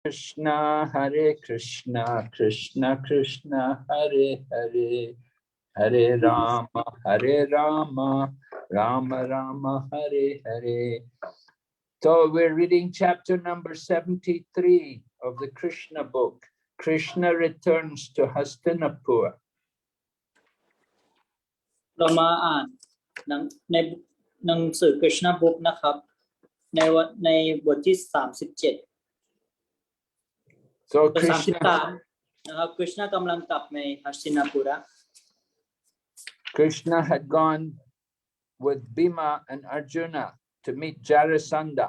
Krishna, Hare Krishna, Krishna Krishna, Hare Hare, Hare Rama, Hare Rama, Rama Rama, Hare Hare. So we're reading chapter number 73 of the Krishna book. Krishna returns to Hastināpura. เรามาอ่านในหนังสือ Krishna book นะครับในบทที่37 So Krishna นะครับ Krishna กำลังกลับใน Hastināpura. Krishna had gone with Bhima and Arjuna to meet Jarasandha.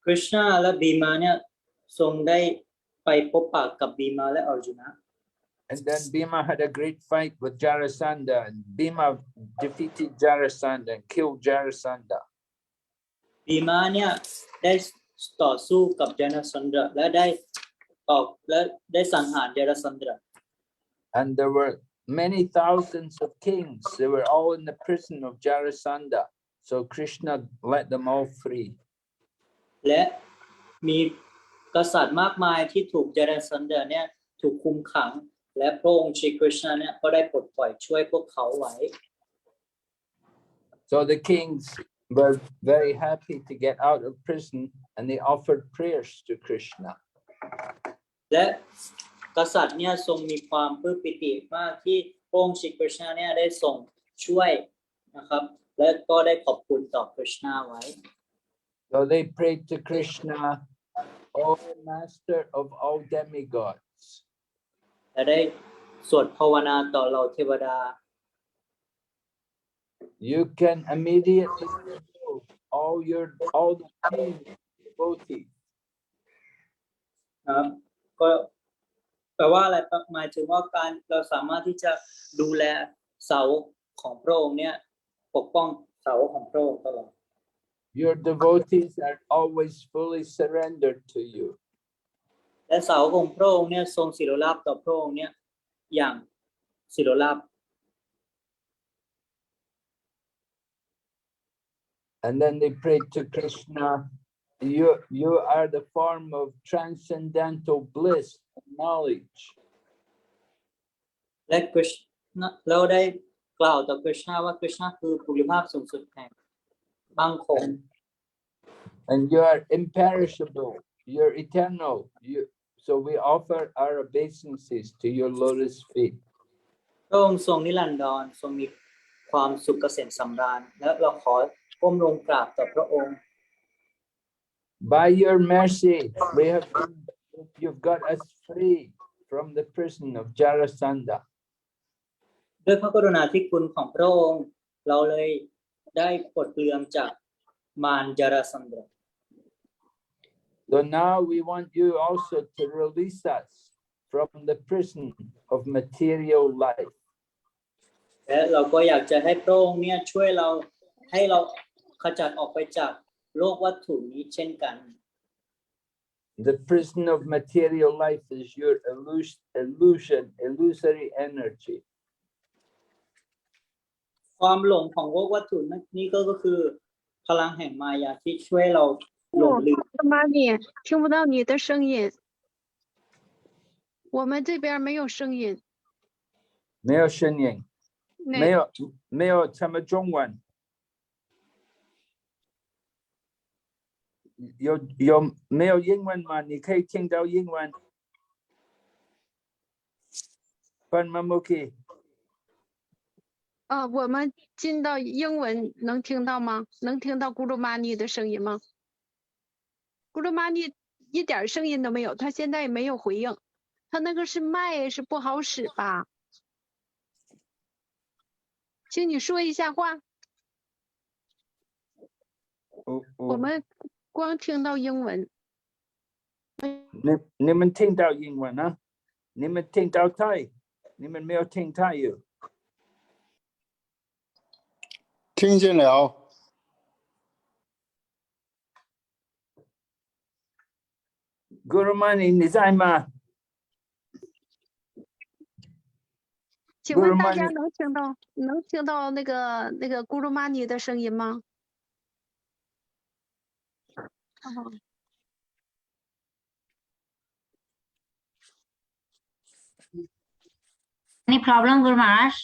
Krishna และ Bhima เนี่ยทรงได้ไปพบปะกับ Bhima และ Arjuna. And then Bhima had a great fight with Jarasandha, and Bhima defeated Jarasandha and killed Jarasandha. Bhima เนี่ยได้ต่อสู้กับ Jarasandha และได้สังหาร Jarasandha. And there were many thousands of kings. They were all in the prison of Jarasandha. So Krishna let them all free. และมีกษัตริย์มากมายที่ถูก Jarasandha เนี่ยถูกคุมขังและพระองค์ Shri Krishna เนี่ยก็ได้ปลดปล่อยช่วยพวกเขาไว้ So the kings were very happy to get out of prison, and they offered prayers to Krishna. และกษัตริย์เนี่ยทรงมีความปลื้มปิติมากที่พระองค์ Shri Krishna เนี่ยได้ทรงช่วยนะครับและก็ได้ขอบคุณต่อ Krishna ไว้ So they prayed to Krishna, "O Master of all demigods." และได้สวดภาวนาต่อเหล่าเทวดา You can immediately remove all the pain devotees. ครับก็แปลว่าอะไรหมายถึงว่าการเราสามารถที่จะดูแลเสาของพระองค์เนี่ยปกป้องเสาของพระองค์ตลอด Your devotees are always fully surrendered to you. และเสาของพระองค์เนี่ยทรงศิโรราภต่อพระองค์เนี่ยอย่างศิโรราภ And then they prayed to Krishna, you are the form of transcendental bliss and knowledge. และ Krishna เราได้กล่าวต่อ Krishna ว่า Krishna คือภูริภาพสูงสุดแห่งมั่งคง And you are imperishable, you're eternal. So we offer our obeisances to your lotus feet. พระองค์ทรงนิรันดรทรงมีความสุขเกษมสำราญและเราขอก้มลงกราบต่อพระองค์ By your mercy, you've got us free from the prison of Jarasandha. ด้วยพระกรุณาธิคุณของพระองค์เราเลยได้ปลดเปลื้องจากมารจารสันดา So now we want you also to release us from the prison of material life. และเราก็อยากจะให้พระองค์เนี่ยช่วยเราให้เราขจัดออกไปจากโลกวัตถุนี้เช่นกัน The prison of material life is your illusory energy. ความหลงของโลกวัตถุนี้ก็คือพลังแห่งมายาที่ช่วยเราหลงลืม 妈咪，听不到你的声音，我们这边没有声音。没有声音，没有什么中文。有没有英文吗？你可以听到英文。Panmamuki。我们进到英文能听到吗？能听到咕噜玛尼的声音吗？咕噜玛尼一点声音都没有，他现在也没有回应，他那个是麦是不好使吧？请你说一下话。我们光听到英文。你们听到英文啊？你们听到泰？你们没有听泰语？听见了。Gurumani，你在吗？请问大家能听到那个咕噜玛尼的声音吗？ Any problem, Guru Maharaj?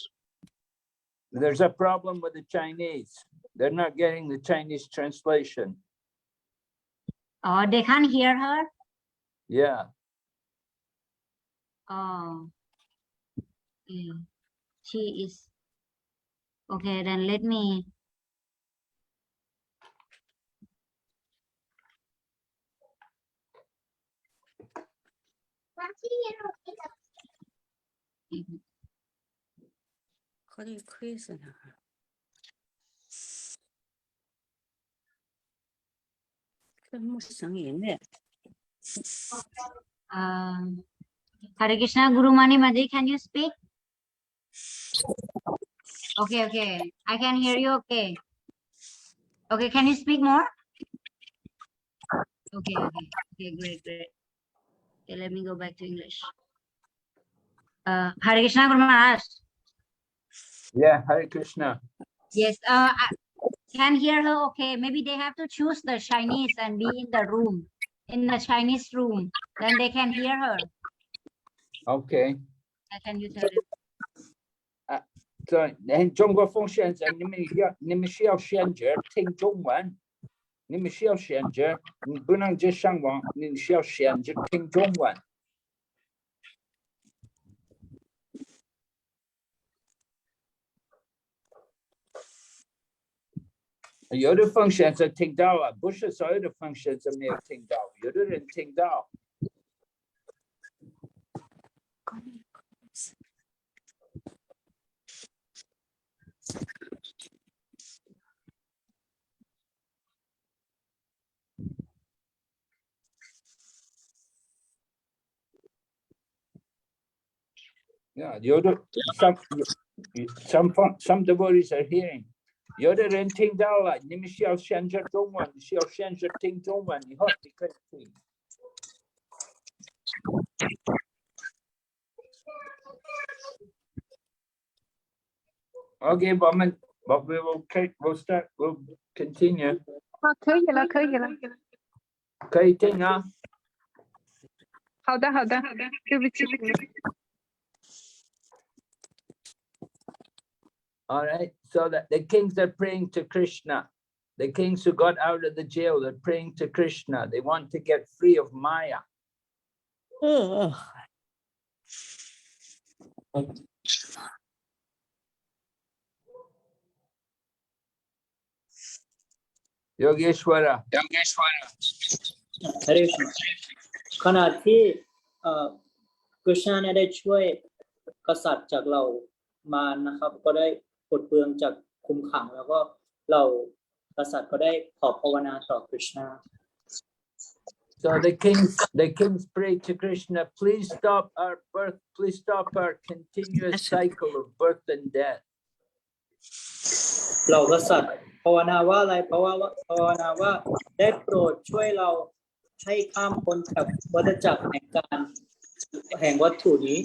There's a problem with the Chinese. They're not getting the Chinese translation. Oh, they can't hear her? Yeah. Oh. Yeah. She is. Okay, then let me. Hare Krishna, Guru Mani Maji, can you speak? Okay, okay. I can hear you, okay. Okay, can you speak more? Okay, okay. Okay, great, great. Okay, let me go back to English. Hare Krishna, Guru Maharaj. Yeah, Hare Krishna. Yes, I can hear her, okay. Maybe they have to choose the Chinese and be in the room, in the Chinese room. Then they can hear her. Okay. Can you tell them? 中国风现在你们需要选择听中文，你们需要选择，你不能只上网，你需要选择听中文。有的风现在听到了，不是所有的风现在没有听到，有的人听到。Yeah, some devotees are hearing. 有的人听到了，你们需要选择中文，需要选择听中文，以后你可以听。Okay, we'll continue. 可以了，可以了。可以听啊。好的，好的，对不起。All right, so that the kings are praying to Krishna. The kings who got out of the jail, they're praying to Krishna. They want to get free of Maya. Yogeshwara. ฮาริชขณะที่กฤษณะเนี่ยได้ช่วยกษัตริย์จากเหล่ามารนะครับ ก็ได้ปลดเปลื้องจากคุมขังแล้วก็เหล่ากษัตริย์ก็ได้ขอภาวนาต่อกฤษณะ So the kings pray to Krishna, please stop our birth, please stop our continuous cycle of birth and death. เหล่ากษัตริย์ภาวนาว่าอะไรภาวนาว่าได้โปรดช่วยเราให้ข้ามพ้นจากวัฏจักรแห่งวัตถุนี้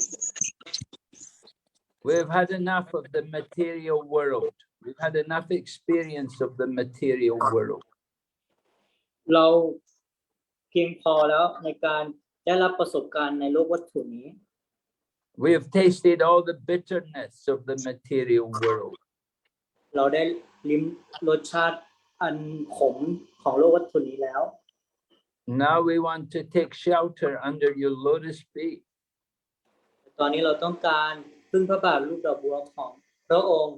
We've had enough of the material world. We've had enough experience of the material world. เราเพียงพอแล้วในการได้รับประสบการณ์ในโลกวัตถุนี้ We have tasted all the bitterness of the material world. เราได้ลิ้มรสชาติอันขมของโลกวัตถุนี้แล้ว Now we want to take shelter under your lotus feet. ตอนนี้เราต้องการพึ่งพระบาทรูปดอกบัวของพระองค์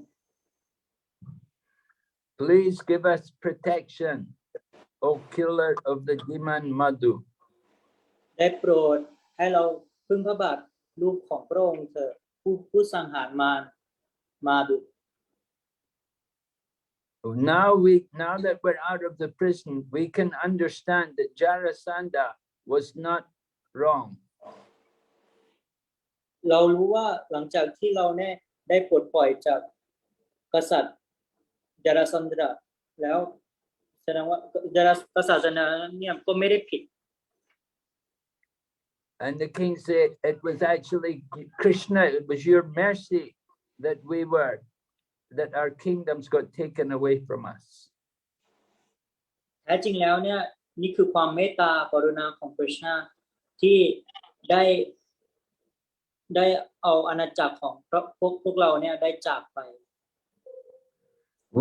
Please give us protection, O killer of the demon Madhu. ได้โปรดให้เราพึ่งพระบาทรูปของพระองค์เถิดผู้สังหารมารมาดุ Now that we're out of the prison, we can understand that Jarasandha was not wrong. เรารู้ว่าหลังจากที่เราเนี่ยได้ปลดปล่อยจากกษัตริย์จาราสันดราแล้วแสดงว่ากษัตริย์เนี่ยก็ไม่ได้ผิด And the king said, it was actually Krishna, it was your mercy that our kingdoms got taken away from us. แท้จริงแล้วเนี่ยนี่คือความเมตตากรุณาของพระเจ้าที่ได้ ได้เอาอาณาจักรของพวกเราเนี่ยได้จากไป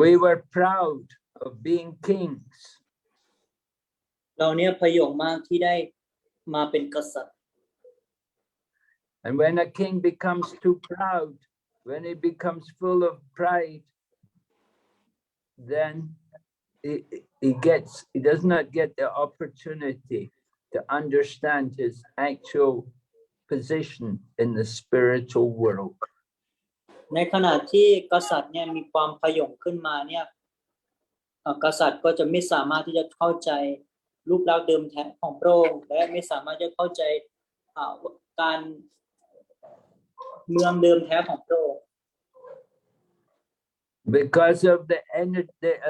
We were proud of being kings. เราเนี่ยพยองมากที่ได้มาเป็นกษัตริย์ And when a king becomes too proud, when he becomes full of pride, then he does not get the opportunity to understand his actual position in the spiritual world. ในขณะที่กษัตริย์เนี่ยมีความพยองขึ้นมาเนี่ยกษัตริย์ก็จะไม่สามารถที่จะเข้าใจรูปลักษณ์เดิมแท้ของพระองค์และไม่สามารถจะเข้าใจการเมืองเดิมแท้ของพระองค์ Because of the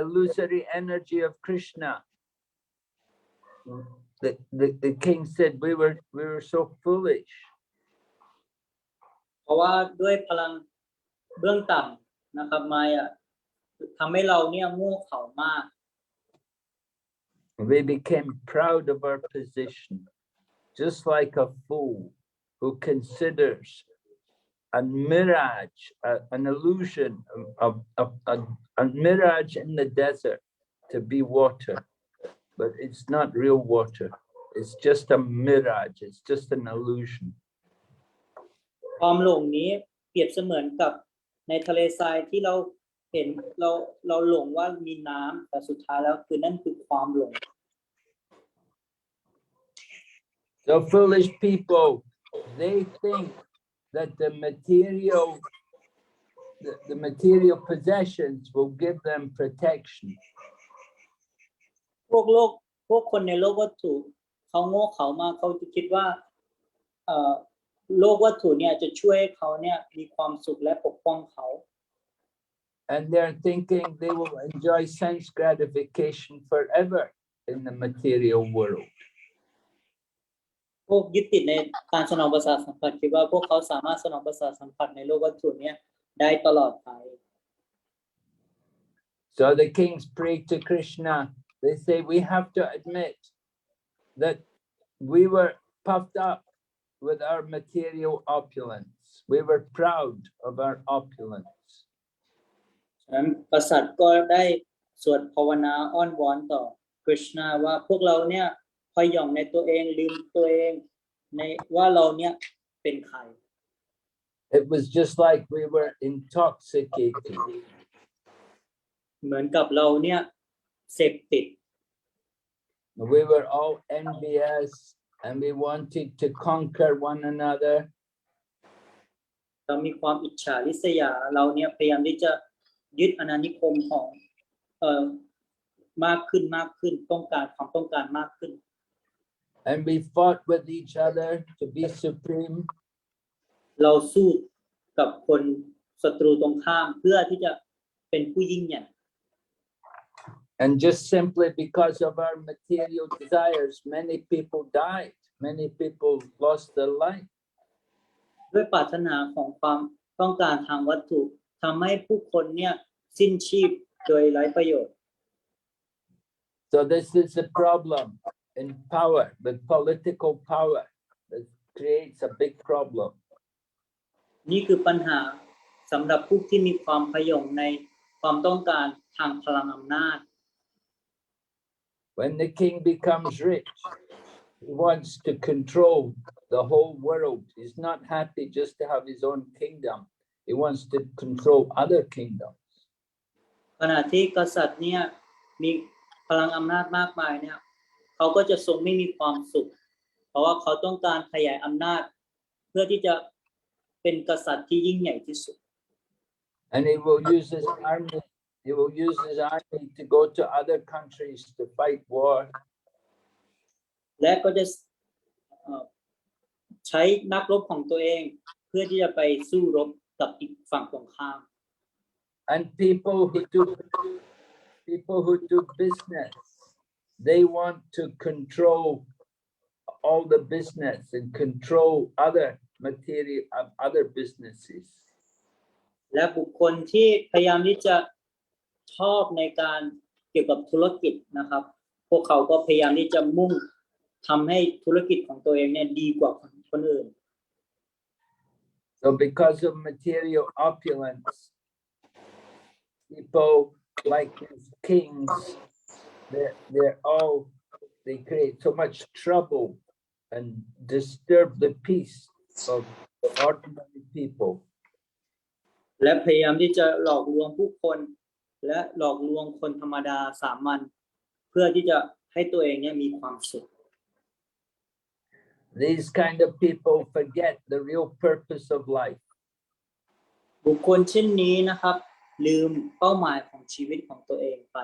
illusory energy of Krishna, the king said we were so foolish. เพราะว่าด้วยพลังเบื้องต่ำนะครับมายทำให้เราเนี่ยโง่เขลามาก We became proud of our position, just like a fool who considers a mirage, an illusion of a mirage in the desert to be water, but it's not real water. It's just a mirage. It's just an illusion. ความหลงนี้เปรียบเสมือนกับในทะเลทรายที่เราเห็นเราหลงว่ามีน้ำแต่สุดท้ายแล้วคือนั่นคือความหลง So foolish people, they think that the material possessions will give them protection. พวกคนในโลกวัตถุเขาโง่เขลามากเขาจะคิดว่าโลกวัตถุเนี่ยจะช่วยเขาเนี่ยมีความสุขและปกป้องเขา And they're thinking they will enjoy sense gratification forever in the material world. พวกยึดติดในการสนองประสาทสัมผัสคิดว่าพวกเขาสามารถสนองประสาทสัมผัสในโลกวัตถุเนี่ยได้ตลอดไป So the kings pray to Krishna. They say we have to admit that we were puffed up with our material opulence. We were proud of our opulence. ฉะนั้นกษัตริย์ก็ได้สวดภาวนาอ้อนวอนต่อ Krishna ว่าพวกเราเนี่ยพยองในตัวเองลืมตัวเองในว่าเราเนี่ยเป็นใคร It was just like we were intoxicated. เหมือนกับเราเนี่ยเสพติด We were all envious and we wanted to conquer one another. เรามีความอิจฉาริษยาเราเนี่ยพยายามที่จะยึดอาณานิคมของมากขึ้นต้องการความต้องการมากขึ้น And we fought with each other to be supreme. เราสู้กับคนศัตรูตรงข้ามเพื่อที่จะเป็นผู้ยิ่งใหญ่ And just simply because of our material desires, many people died. Many people lost their life. ด้วยปรารถนาของความต้องการทางวัตถุทำให้ผู้คนเนี่ยสิ้นชีพโดยไร้ประโยชน์ So this is the problem in power, with political power, that creates a big problem. นี่คือปัญหาสำหรับผู้ที่มีความพยองในความต้องการทางพลังอำนาจ When the king becomes rich, he wants to control the whole world. He's not happy just to have his own kingdom. He wants to control other kingdoms. ขณะที่กษัตริย์เนี่ยมีพลังอำนาจมากมายเนี่ยเขาก็จะทรงไม่มีความสุขเพราะว่าเขาต้องการขยายอำนาจเพื่อที่จะเป็นกษัตริย์ที่ยิ่งใหญ่ที่สุด And he will use his army. He will use his army to go to other countries to fight war. และก็จะใช้นักรบของตัวเองเพื่อที่จะไปสู้รบกับอีกฝั่งตรงข้าม And people who do business, they want to control all the business and control other material of other businesses. และบุคคลที่พยายามที่จะชอบในการเกี่ยวกับธุรกิจนะครับพวกเขาก็พยายามที่จะมุ่งทำให้ธุรกิจของตัวเองเนี่ยดีกว่าคนอื่น So because of material opulence, people like these kings, they create so much trouble and disturb the peace of ordinary people. และพยายามที่จะหลอกลวงผู้คนและหลอกลวงคนธรรมดาสามัญเพื่อที่จะให้ตัวเองเนี่ยมีความสุข These kind of people forget the real purpose of life. บุคคลเช่นนี้นะครับลืมเป้าหมายของชีวิตของตัวเองไป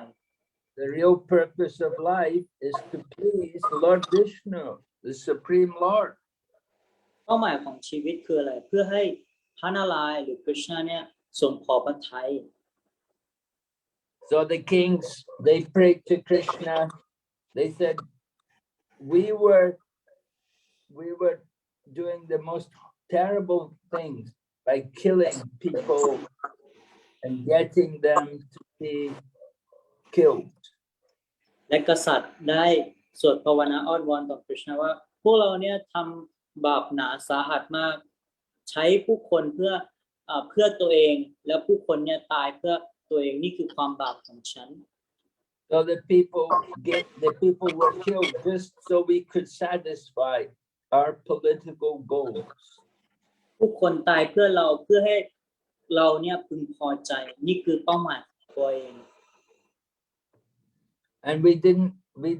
The real purpose of life is to please Lord Vishnu, the Supreme Lord. เป้าหมายของชีวิตคืออะไรเพื่อให้พระนารายณ์หรือ Krishna เนี่ยทรงพอพระทัย So the kings, they prayed to Krishna. They said, we were doing the most terrible things by killing people and getting them to be killed. และกษัตริย์ได้สวดภาวนาอ้อนวอนต่อ Krishna ว่าพวกเราเนี่ยทำบาปหนาสาหัสมากใช้ผู้คนเพื่อตัวเองแล้วผู้คนเนี่ยตายเพื่อตัวเองนี่คือความบาปของฉัน So the people were killed just so we could satisfy our political goals. ผู้คนตายเพื่อเราเพื่อให้เราเนี่ยพึงพอใจนี่คือเป้าหมายของตัวเอง And we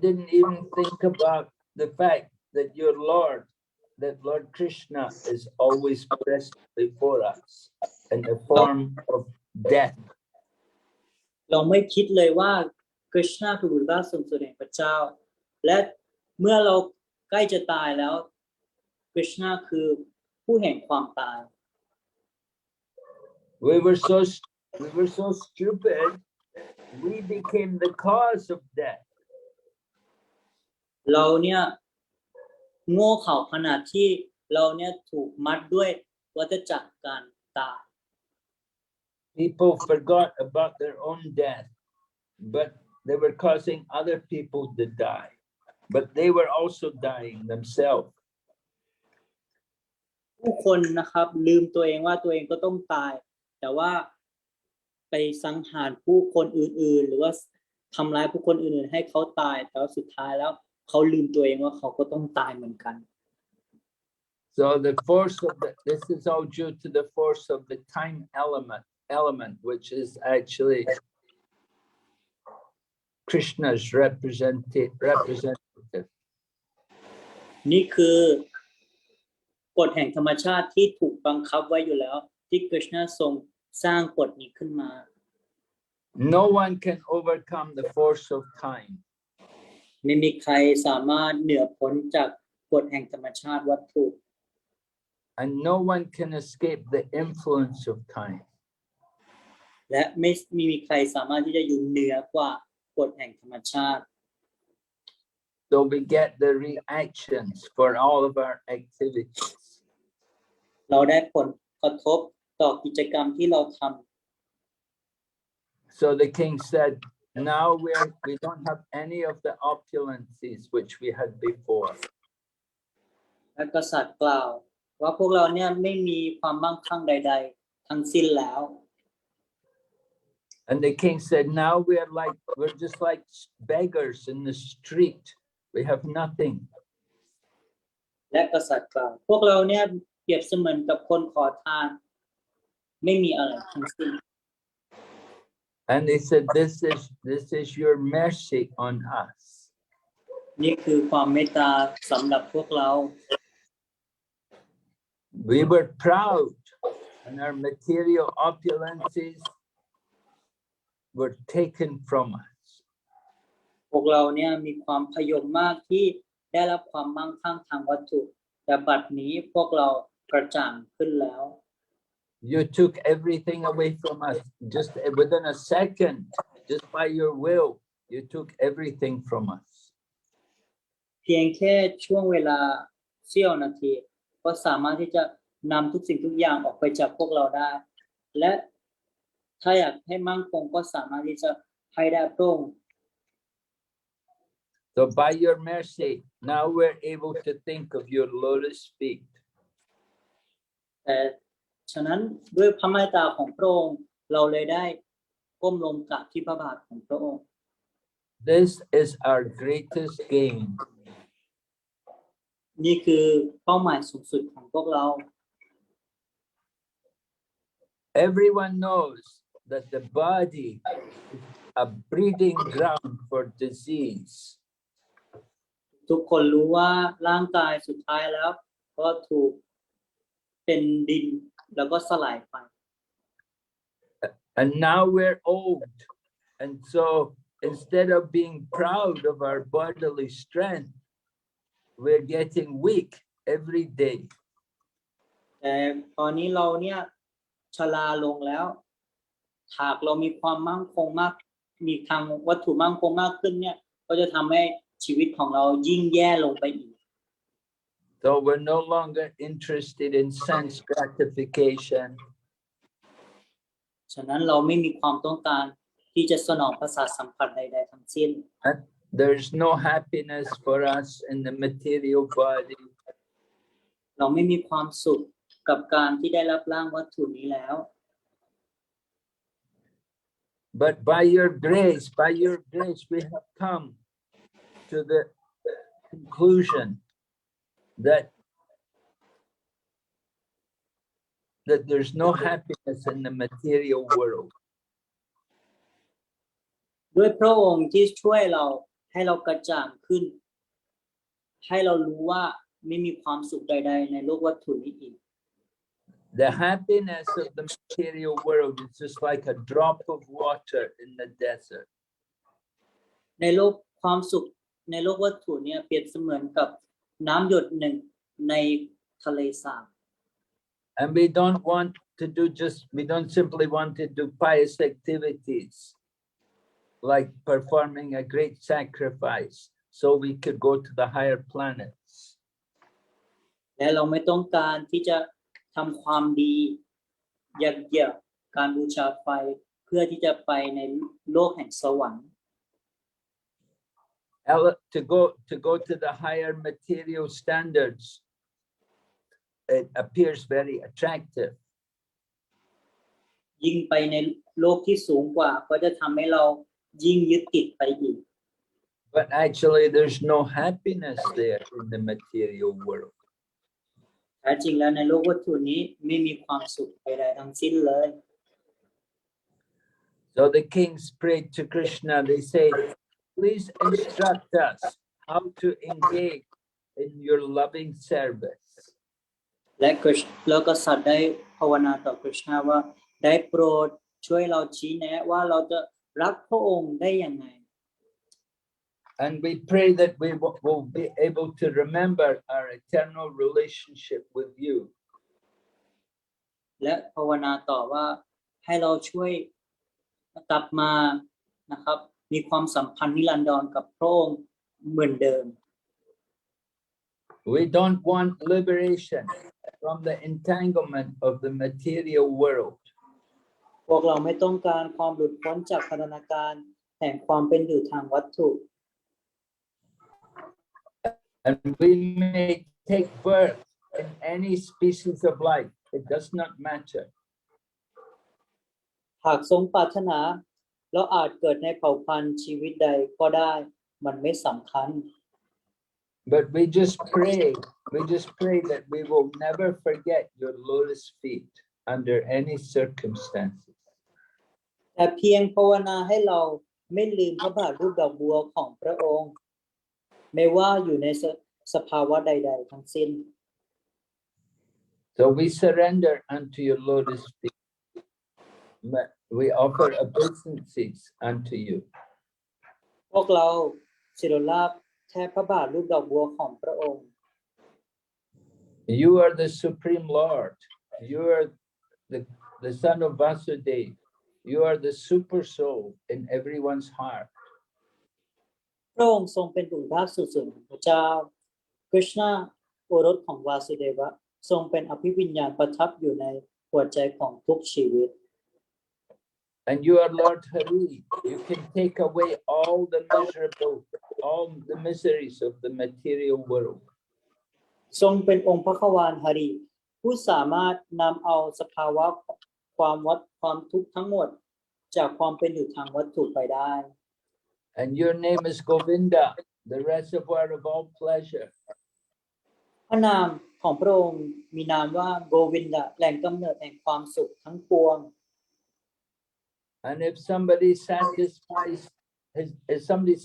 didn't even think about the fact that that Lord Krishna is always present before us in the form of death. เราไม่คิดเลยว่า Krishna คือบุตรราชทรงสุดแห่งพระเจ้าและเมื่อเราใกล้จะตายแล้ว Krishna คือผู้แห่งความตาย We were so stupid. We became the cause of death. เราเนี่ยโง่เขลาขนาดที่เราเนี่ยถูกมัดด้วยวัฏจักรการตาย People forgot about their own death, but they were causing other people to die. But they were also dying themselves. ผู้คนนะครับลืมตัวเองว่าตัวเองก็ต้องตายแต่ว่าไปสังหารผู้คนอื่นๆหรือว่าทำร้ายผู้คนอื่นๆให้เขาตายแต่ว่าสุดท้ายแล้วเขาลืมตัวเองว่าเขาก็ต้องตายเหมือนกัน So this is all due to the force of the time element, which is actually Krishna's representative. นี่คือกฎแห่งธรรมชาติที่ถูกบังคับไว้อยู่แล้วที่ Krishna ทรงสร้างกฎนี้ขึ้นมา No one can overcome the force of time. ไม่มีใครสามารถเหนือพ้นจากกฎแห่งธรรมชาติวัตถุ And no one can escape the influence of time. และไม่มีใครสามารถที่จะอยู่เหนือกว่ากฎแห่งธรรมชาติ So we get the reactions for all of our activities. เราได้ผลกระทบต่อกิจกรรมที่เราทำ So the king said, now we don't have any of the opulences which we had before. และกษัตริย์กล่าวว่าพวกเราเนี่ยไม่มีความมั่งคั่งใดๆทั้งสิ้นแล้ว And the king said, now we're just like beggars in the street. We have nothing. และกษัตริย์กล่าวพวกเราเนี่ยเปรียบเสมือนกับคนขอทานไม่มีอะไรทั้งสิ้น And they said, this is your mercy on us. นี่คือความเมตตาสำหรับพวกเรา We were proud and our material opulences were taken from us. พวกเราเนี่ยมีความพยมมากที่ได้รับความมั่งคั่งทางวัตถุแต่บัดนี้พวกเรากระจ่างขึ้นแล้ว You took everything away from us just within a second, just by your will. You took everything from us. เพียงแค่ช่วงเวลาเสี้ยวนาทีก็สามารถที่จะนำทุกสิ่งทุกอย่างออกไปจากพวกเราได้และถ้าอยากให้มั่งคงก็สามารถที่จะให้ได้พระองค์ So by your mercy, now we're able to think of your lotus feet. แต่ ฉะนั้นด้วยพระเมตตาของพระองค์เราเลยได้ก้มลงกราบที่พระบาทของพระองค์ This is our greatest gain. นี่คือเป้าหมายสูงสุดของพวกเรา Everyone knows that the body is a breeding ground for disease. ทุกคนรู้ว่าร่างกายสุดท้ายแล้วก็ถูกเป็นดินแล้วก็สลายไป And now we're old. And so instead of being proud of our bodily strength, we're getting weak every day. แต่ตอนนี้เราเนี่ยชราลงแล้วหากเรามีความมั่งคงมากมีทางวัตถุมั่งคงมากขึ้นเนี่ยก็จะทำให้ชีวิตของเรายิ่งแย่ลงไปอีก So we're no longer interested in sense gratification. ฉะนั้นเราไม่มีความต้องการที่จะสนองประสาทสัมผัสใดๆทั้งสิ้น And there's no happiness for us in the material body. เราไม่มีความสุขกับการที่ได้รับร่างวัตถุนี้แล้ว But by your grace, we have come to the conclusion that there's no happiness in the material world. ด้วยพระองค์ที่ช่วยเราให้เรากระจ่างขึ้นให้เรารู้ว่าไม่มีความสุขใดๆในโลกวัตถุนี้อีก The happiness of the material world is just like a drop of water in the desert. ในโลกความสุขในโลกวัตถุเนี่ยเปรียบเสมือนกับน้ำหยดหนึ่งในทะเลสาบ And we don't simply want to do pious activities like performing a great sacrifice so we could go to the higher planets. และเราไม่ต้องการที่จะทำความดีอย่างเกี่ยวกับการบูชาไฟเพื่อที่จะไปในโลกแห่งสวรรค์ To go to the higher material standards, it appears very attractive. ยิ่งไปในโลกที่สูงกว่าก็จะทำให้เรายิ่งยึดติดไปอีก But actually, there's no happiness there in the material world. แท้จริงแล้วในโลกวัตถุนี้ไม่มีความสุขใดๆทั้งสิ้นเลย So the kings prayed to Krishna. They say, please instruct us how to engage in your loving service. และกษัตริย์ได้ภาวนาต่อคริชนาว่าได้โปรดช่วยเราชี้แนะว่าเราจะรักพระองค์ได้ยังไง And we pray that we will be able to remember our eternal relationship with you. และภาวนาต่อว่าให้เราช่วยกลับมานะครับมีความสัมพันธ์นิรันดรกับพระองค์เหมือนเดิม We don't want liberation from the entanglement of the material world. พวกเราไม่ต้องการความหลุดพ้นจากพันธนาการแห่งความเป็นอยู่ทางวัตถุ And we may take birth in any species of life. It does not matter. หากทรงปรารถนาเราอาจเกิดในเผ่าพันธุ์ชีวิตใดก็ได้มันไม่สำคัญ But we just pray that we will never forget your lotus feet under any circumstances. แต่เพียงภาวนาให้เราไม่ลืมพระบาทรูปดอกบัวของพระองค์ไม่ว่าอยู่ในสภาวะใดๆทั้งสิ้น So we surrender unto your lotus feet. We offer obeisances unto you. พวกเราศิรราภแทบพระบาทรูปดอกบัวของพระองค์ You are the Supreme Lord. You are the son of Vasudeva. You are the super soul in everyone's heart. พระองค์ทรงเป็นบุตรภาคสุดส่วนของพระเจ้าคริชนาโอรสของวาสุเดวะทรงเป็นอภิวิญญาณประทับอยู่ในหัวใจของทุกชีวิต And you are Lord Hari. You can take away all the miseries of the material world. ทรงเป็นองค์พระขวานหรี ผู้สามารถนำเอาสภาวะความทุกข์ทั้งหมดจากความเป็นอยู่ทางวัตถุไปได้ And your name is Govinda, the reservoir of all pleasure. พระนามของพระองค์มีนามว่าโกวินดาแหล่งกำเนิดแห่งความสุขทั้งปวง And if somebody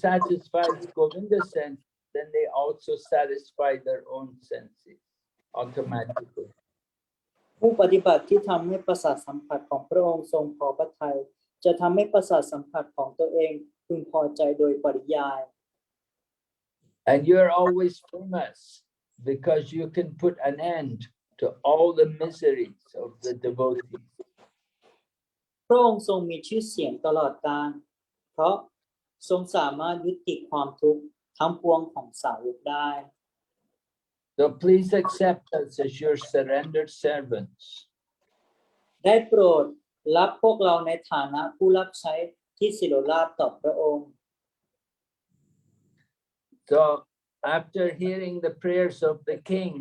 satisfies Govinda's sense, then they also satisfy their own senses automatically. ผู้ปฏิบัติที่ทำให้ประสาทสัมผัสของพระองค์ทรงพอพระทัยจะทำให้ประสาทสัมผัสของตัวเองพึงพอใจโดยปริยาย And you're always famous because you can put an end to all the miseries of the devotees. พระองค์ทรงมีชื่อเสียงตลอดกาลเพราะทรงสามารถยุติความทุกข์ทั้งปวงของสาวกได้ So please accept us as your surrendered servants. ได้โปรดรับพวกเราในฐานะผู้รับใช้ที่สิโรราชต่อพระองค์ So after hearing the prayers of the king,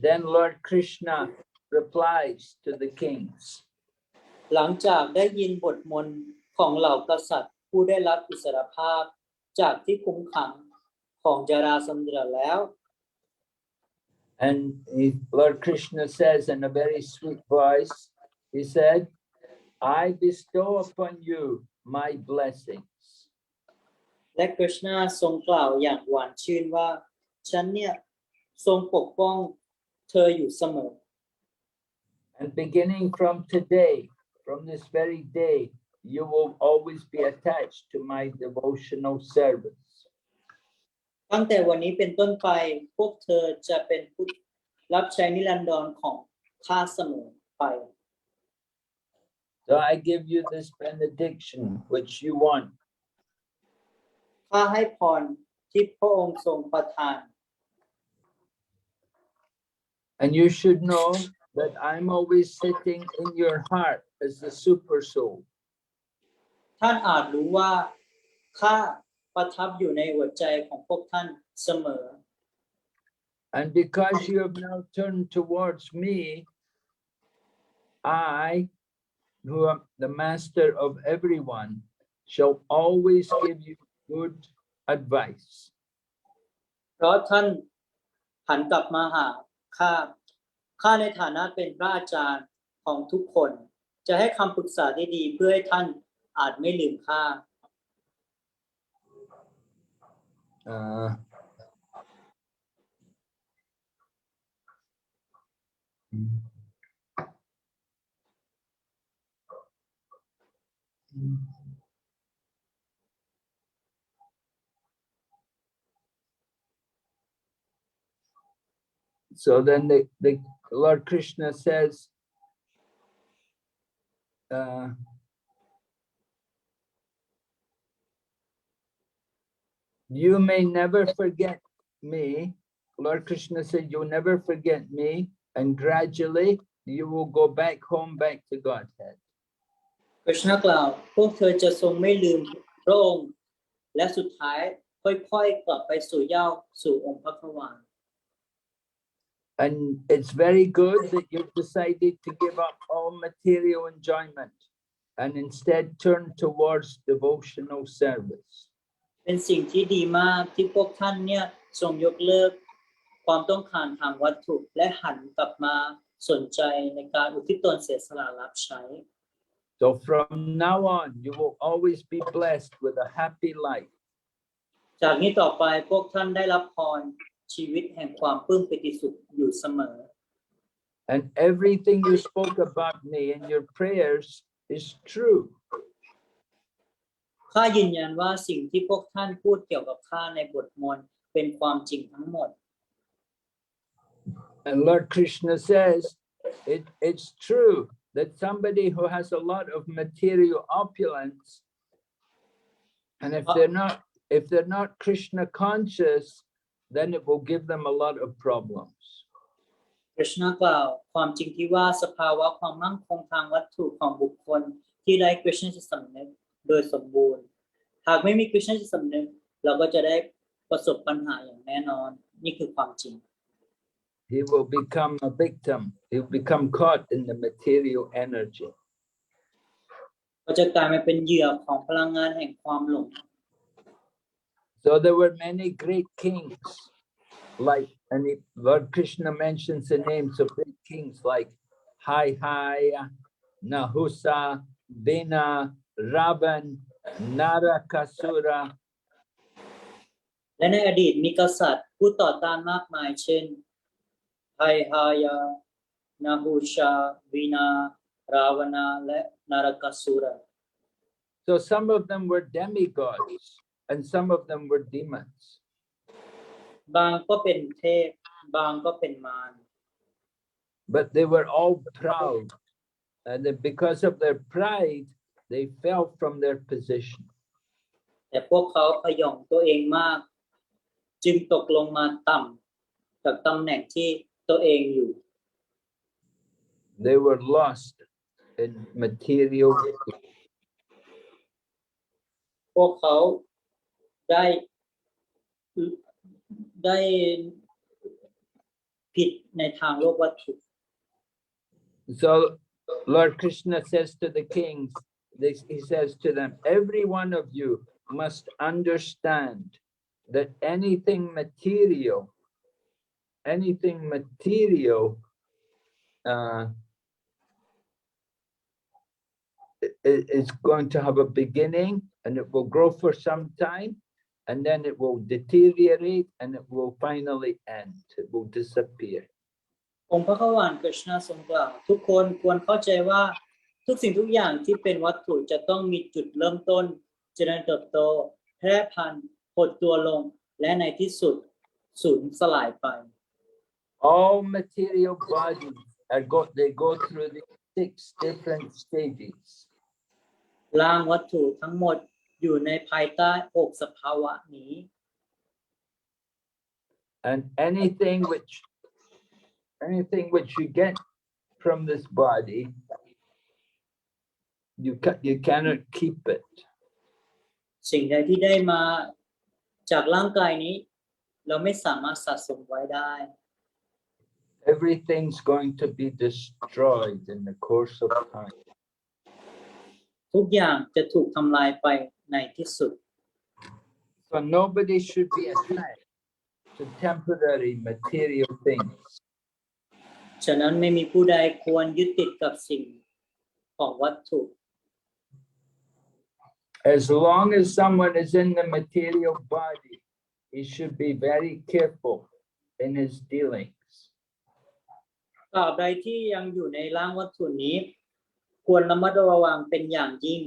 then Lord Krishna replies to the kings. หลังจากได้ยินบทมนต์ของเหล่ากษัตริย์ผู้ได้รับอิสรภาพจากที่คุมขังของจาราสมดรแล้ว And Lord Krishna says in a very sweet voice, he said, I bestow upon you my blessings. และกฤษณาทรงกล่าวอย่างหวานชื่นว่าฉันเนี่ยทรงปกป้องเธออยู่เสมอ And beginning from today, from this very day, you will always be attached to my devotional service. ตั้งแต่วันนี้เป็นต้นไปพวกเธอจะเป็นผู้รับใช้นิรันดรของข้าเสมอไป So I give you this benediction which you want. ข้าให้พรที่พระองค์ทรงประทาน And you should know that I'm always sitting in your heart as the super soul. ท่านอาจรู้ว่าข้าประทับอยู่ในหัวใจของพวกท่านเสมอ And because you have now turned towards me, I, who am the master of everyone, shall always give you good advice. เพราะท่านหันกลับมาหาข้าในฐานะเป็นพระอาจารย์ของทุกคนจะให้คำปรึกษาที่ดีเพื่อให้ท่านอาจไม่ลืมข้า So then the Lord Krishna says, you may never forget me. Lord Krishna said, you never forget me, and gradually you will go back home, back to Godhead. กฤษณะกล่าวพวกเธอจะทรงไม่ลืมพระองค์และสุดท้ายค่อยๆกลับไปสู่องค์พระขวาน And it's very good that you've decided to give up all material enjoyment and instead turn towards devotional service. เป็นสิ่งที่ดีมากที่พวกท่านเนี่ยทรงยกเลิกความต้องการทางวัตถุและหันกลับมาสนใจในการอุทิศตนเสียสละรับใช้ So from now on, you will always be blessed with a happy life. จากนี้ต่อไปพวกท่านได้รับพรชีวิตแห่งความปลื้มปิติสุขอยู่เสมอ And everything you spoke about me in your prayers is true. ข้ายืนยันว่าสิ่งที่พวกท่านพูดเกี่ยวกับข้าในบทมนต์เป็นความจริงทั้งหมด And Lord Krishna says, it's true that somebody who has a lot of material opulence, and if they're not Krishna conscious, then it will give them a lot of problems. กฤษณะกล่าวความจริงที่ว่าสภาวะความมั่งคงทางวัตถุของบุคคลที่ไร้กฤษณจิตสำนึกโดยสมบูรณ์หากไม่มีกฤษณจิตสำนึกเราก็จะได้ประสบปัญหาอย่างแน่นอนนี่คือความจริง he will become a victim. He'll become caught in the material energy. ก็จะกลายมาเป็นเหยื่อของพลังงานแห่งความหลง So there were many great kings, like, and Lord Krishna mentions the names of great kings like Hai, Nahusa, Vena, Ravan, Narakasura. และในอดีตมีกษัตริย์ผู้ต่อต้านมากมายเช่นไฮฮายานาฮูชาวีนา ราวนาและนารกาสุรา So some of them were demigods and some of them were demons. บางก็เป็นเทพบางก็เป็นมาร But they were all proud, and then because of their pride, they fell from their position. แต่พวกเขาพยองตัวเองมากจึงตกลงมาต่ำจากตำแหน่งที่ตัวเองอยู่ They were lost in material. พวกเขาได้ผิดในทางโลกวัตถุ So Lord Krishna says to the kings, he says to them, every one of you must understand that anything material is going to have a beginning, and it will grow for some time, and then it will deteriorate, and it will finally end. It will disappear. องค์พระขวานกฤษณะทรงกล่าวทุกคนควรเข้าใจว่าทุกสิ่งทุกอย่างที่เป็นวัตถุจะต้องมีจุดเริ่มต้นเจริญเติบโตแพร่พันธุ์หดตัวลงและในที่สุดสูญสลายไป All material bodies they go through the 6 different stages. ร่างวัตถุทั้งหมดอยู่ในภายใต้6สภาวะนี้ And anything which you get from this body, you cannot keep it. สิ่งใดที่ได้มาจากร่างกายนี้เราไม่สามารถสะสมไว้ได้ Everything's going to be destroyed in the course of time. ทุกอย่างจะถูกทำลายไปในที่สุด So nobody should be attached to temporary material things. ฉะนั้นไม่มีผู้ใดควรยึดติดกับสิ่งของวัตถุ As long as someone is in the material body, he should be very careful in his dealings. ตราบใดที่ยังอยู่ในร่างวัตถุนี้ควรระมัดระวังเป็นอย่างยิ่ง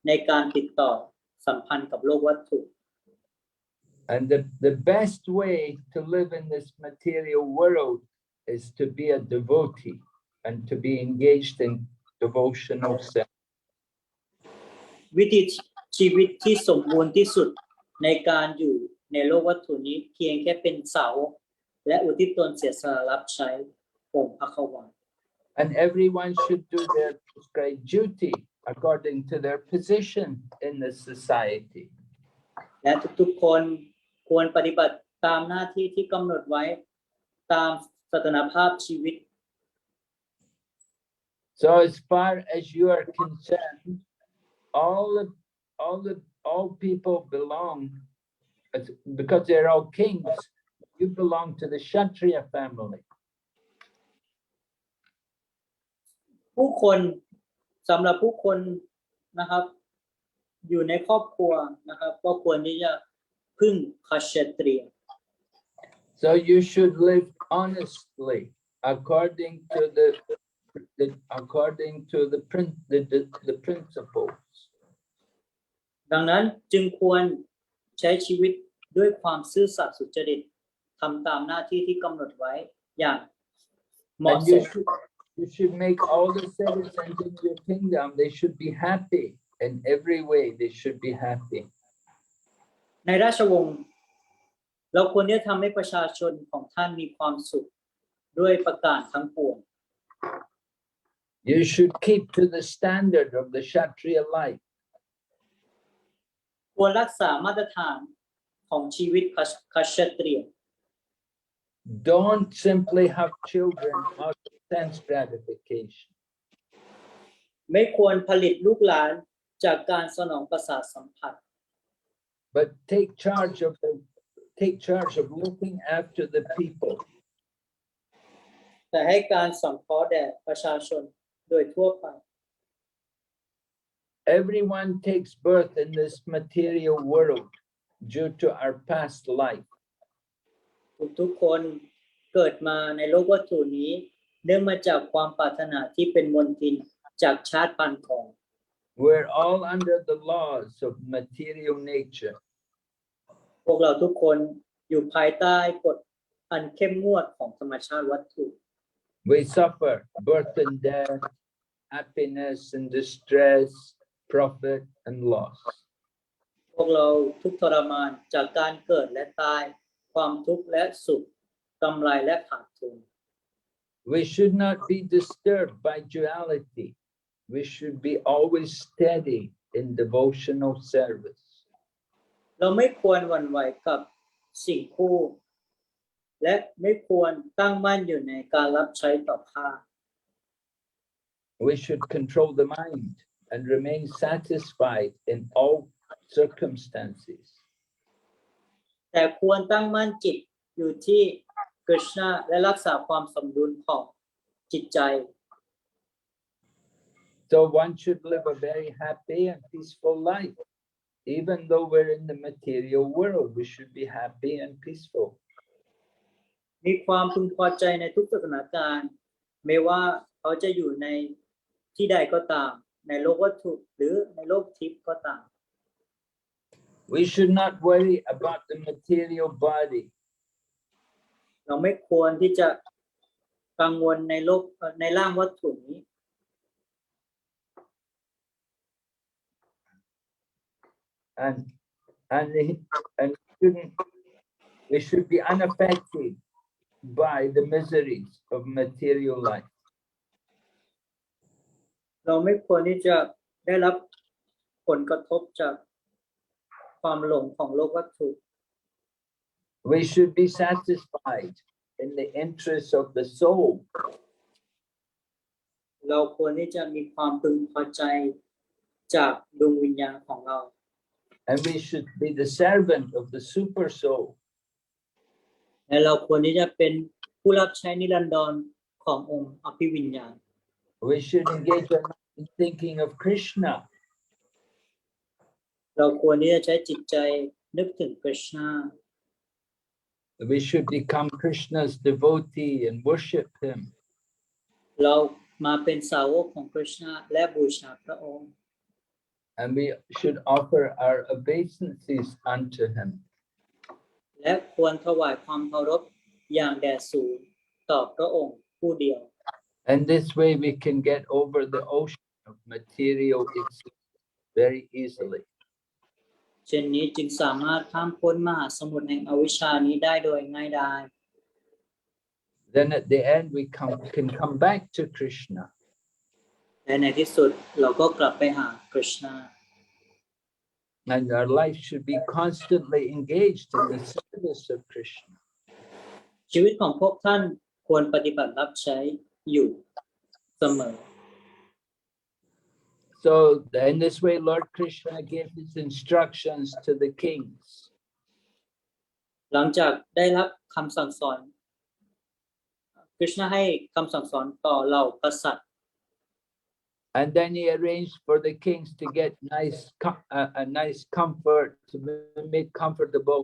ในการติดต่อสัมพันธ์กับโลกวัตถุ And the best way to live in this material world is to be a devotee and to be engaged in devotional service. วิถีชีวิตที่สมบูรณ์ที่สุดในการอยู่ในโลกวัตถุนี้เพียงแค่เป็นสาวกและอุทิศตนเสียสละรับใช้องค์พระขวาน And everyone should do their prescribed duty according to their position in the society. และทุกๆคนควรปฏิบัติตามหน้าที่ที่กำหนดไว้ตามสถานภาพชีวิต So as far as you are concerned, all people belong, because they're all kings, you belong to the Kshatriya family. ผู้คนสำหรับผู้คนนะครับอยู่ในครอบครัวนะครับก็ควรที่จะพึ่งคเชตรีย So you should live honestly according to the principles. ดังนั้นจึงควรใช้ชีวิตด้วยความซื่อสัตย์สุจริตทำตามหน้าที่ที่กำหนดไว้อย่างเหมาะ And สม you should make all the citizens in your kingdom, they should be happy in every way. They should be happy. ในราชวงศ์เราควรที่จะทำให้ประชาชนของท่านมีความสุขด้วยประการทั้งปวง You should keep to the standard of the Kshatriya life. ควรรักษามาตรฐานของชีวิตคเชตรีย don't simply have children out of sense gratification. ไม่ควรผลิตลูกหลานจากการสนองประสาทสัมผัส But take charge of looking after the people. แต่ให้การสังเคราะห์แด่ประชาชนโดยทั่วไป Everyone takes birth in this material world due to our past life. ทุกคนเกิดมาในโลกวัตถุนี้เนื่องมาจากความปรารถนาที่เป็นมนทินจากชาติพันธุ์ของ We're all under the laws of material nature. พวกเราทุกคนอยู่ภายใต้กฎอันเข้มงวดของธรรมชาติวัตถุ We suffer birth and death, happiness and distress, profit and loss. พวกเราทุกข์ทรมานจากการเกิดและตายความทุกข์และสุขกำไรและขาดทุน We should not be disturbed by duality. We should be always steady in devotional service. เราไม่ควรหวั่นไหวกับสิ่งคู่ และไม่ควรตั้งมั่นอยู่ในการรับใช้ต่อข้า We should control the mind and remain satisfied in all circumstances. แต่ควรตั้งมั่นจิตอยู่ที่กฤษณะและรักษาความสมดุลของจิตใจ So one should live a very happy and peaceful life. Even though we're in the material world, we should be happy and peaceful. มีความพึงพอใจในทุกสถานการณ์ไม่ว่าเขาจะอยู่ในที่ใดก็ตามในโลกวัตถุหรือในโลกทิพย์ก็ตาม We should not worry about the material body. เราไม่ควรที่จะกังวลในโลกในร่างวัตถุนี้ And we should be unaffected by the miseries of material life. เราไม่ควรที่จะได้รับผลกระทบจากความหลงของโลกวัตถุ We should be satisfied in the interests of the soul. เราควรที่จะมีความพึงพอใจจากดวงวิญญาณของเรา And we should be the servant of the super soul. และเราควรที่จะเป็นผู้รับใช้นิรันดรขององค์อภิวิญญาณ We should engage our mind in thinking of Krishna. เราควรที่จะใช้จิตใจนึกถึงกฤษณา We should become Krishna's devotee and worship him. เรามาเป็นสาวกของกฤษณาและบูชาพระองค์ And we should offer our obeisances unto him. และควรถวายความเคารพอย่างแด่สูงต่อพระองค์ผู้เดียว And this way we can get over the ocean of material existence very easily. เช่นนี้จึงสามารถข้ามพ้นมหาสมุทรแห่งอวิชชานี้ได้โดยง่ายดาย Then at the end we can come back to Krishna. และในที่สุดเราก็กลับไปหากฤษณา And our life should be constantly engaged in the service of Krishna. ชีวิตของพวกท่านควรปฏิบัติรับใช้อยู่เสมอ So in this way, Lord Krishna gave his instructions to the kings. หลังจากได้รับคำสั่งสอนกฤษณะให้คำสั่งสอนต่อเหล่ากษัตริย์ And then he arranged for the kings to get a nice comfort, to be made comfortable.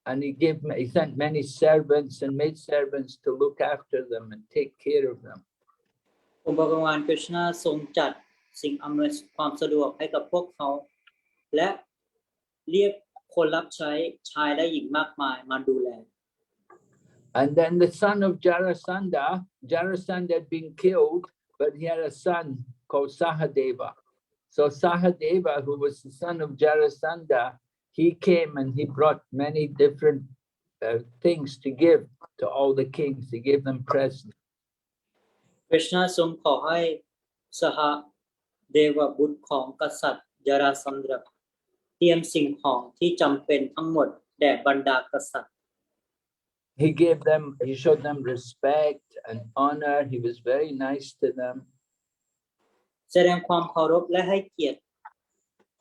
And he sent many servants and maidservants to look after them and take care of them. องค์พระกวานกฤษณะทรงจัดสิ่งอำนวยความสะดวกให้กับพวกเขาและเรียกคนรับใช้ชายและหญิงมากมายมาดูแล And then the son of Jarasandha had been killed, but he had a son called Sahadeva. So Sahadeva, who was the son of Jarasandha, he came and he brought many different things to give to all the kings. He gave them presents. กฤษณะทรงขอให้สหเดวบุตรของกษัตริย์ยราสันดราเตรียมสิ่งของที่จำเป็นทั้งหมดแด่บรรดากษัตริย์ He showed them respect and honor. He was very nice to them. แสดงความเคารพและให้เกียรติ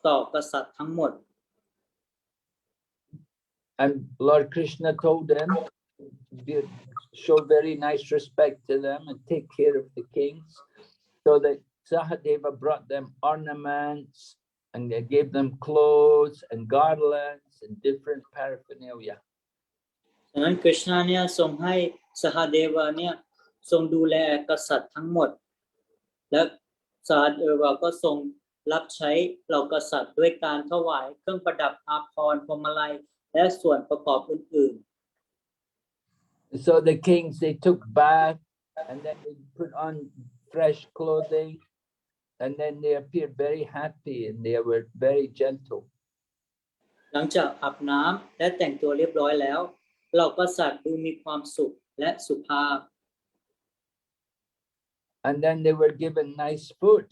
ต่อกษัตริย์ทั้งหมด And Lord Krishna told them to show very nice respect to them and take care of the kings. So that Sahadeva brought them ornaments and they gave them clothes and garlands and different paraphernalia. ฉะนั้นกฤษณาเนี่ยทรงให้สหเดวะเนี่ยทรงดูแลกษัตริย์ทั้งหมดและสหเดวะก็ทรงรับใช้เหล่ากษัตริย์ด้วยการถวายเครื่องประดับอาภรณ์พวงมาลัยและส่วนประกอบอื่น So the kings, they took bath and then they put on fresh clothing and then they appeared very happy and they were very gentle. ๆหลังจากอาบน้ำและแต่งตัวเรียบร้อยแล้วเหล่ากษัตริย์ดูมีความสุขและสุภาพ And then they were given nice food.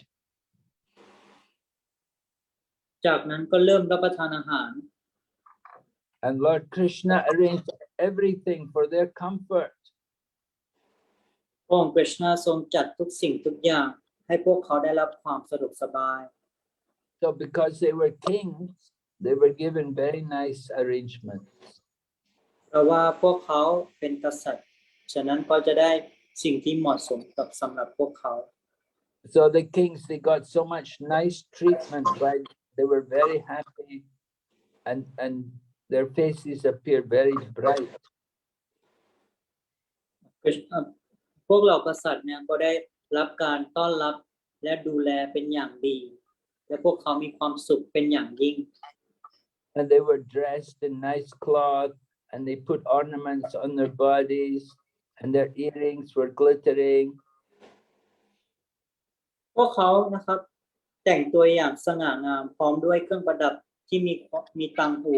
จากนั้นก็เริ่มรับประทานอาหาร And Lord Krishna arranged everything for their comfort. พระองค์กฤษณาทรงจัดทุกสิ่งทุกอย่างให้พวกเขาได้รับความสะดวกสบาย So because they were kings, they were given very nice arrangements. เพราะว่าพวกเขาเป็นกษัตริย์ฉะนั้นก็จะได้สิ่งที่เหมาะสมกับสำหรับพวกเขา So the kings, they got so much nice treatment, right? They were very happy and their faces appeared very bright. พวกเหล่ากษัตริย์เนี่ยก็ได้รับการต้อนรับและดูแลเป็นอย่างดีและพวกเขามีความสุขเป็นอย่างยิ่ง And they were dressed in nice cloth and they put ornaments on their bodies and their earrings were glittering. พวกเขานะครับแต่งตัวอย่างสง่างามพร้อมด้วยเครื่องประดับที่มีตังหู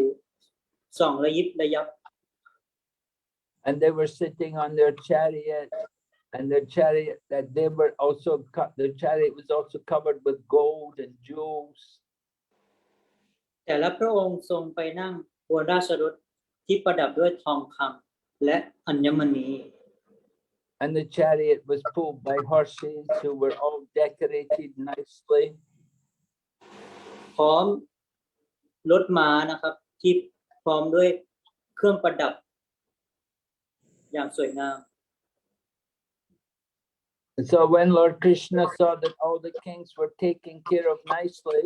ส่องระยิบระยับ And they were sitting on their chariot and their chariot that they were also the chariot was also covered with gold and jewels. แต่ละพระองค์ทรงไปนั่งบนราชรถที่ประดับด้วยทองคำและอัญมณี And the chariot was pulled by horses who were all decorated nicely. พร้อมรถม้านะครับที่พร้อมด้วยเครื่องประดับอย่างสวยงาม So when Lord Krishna saw that all the kings were taken care of nicely,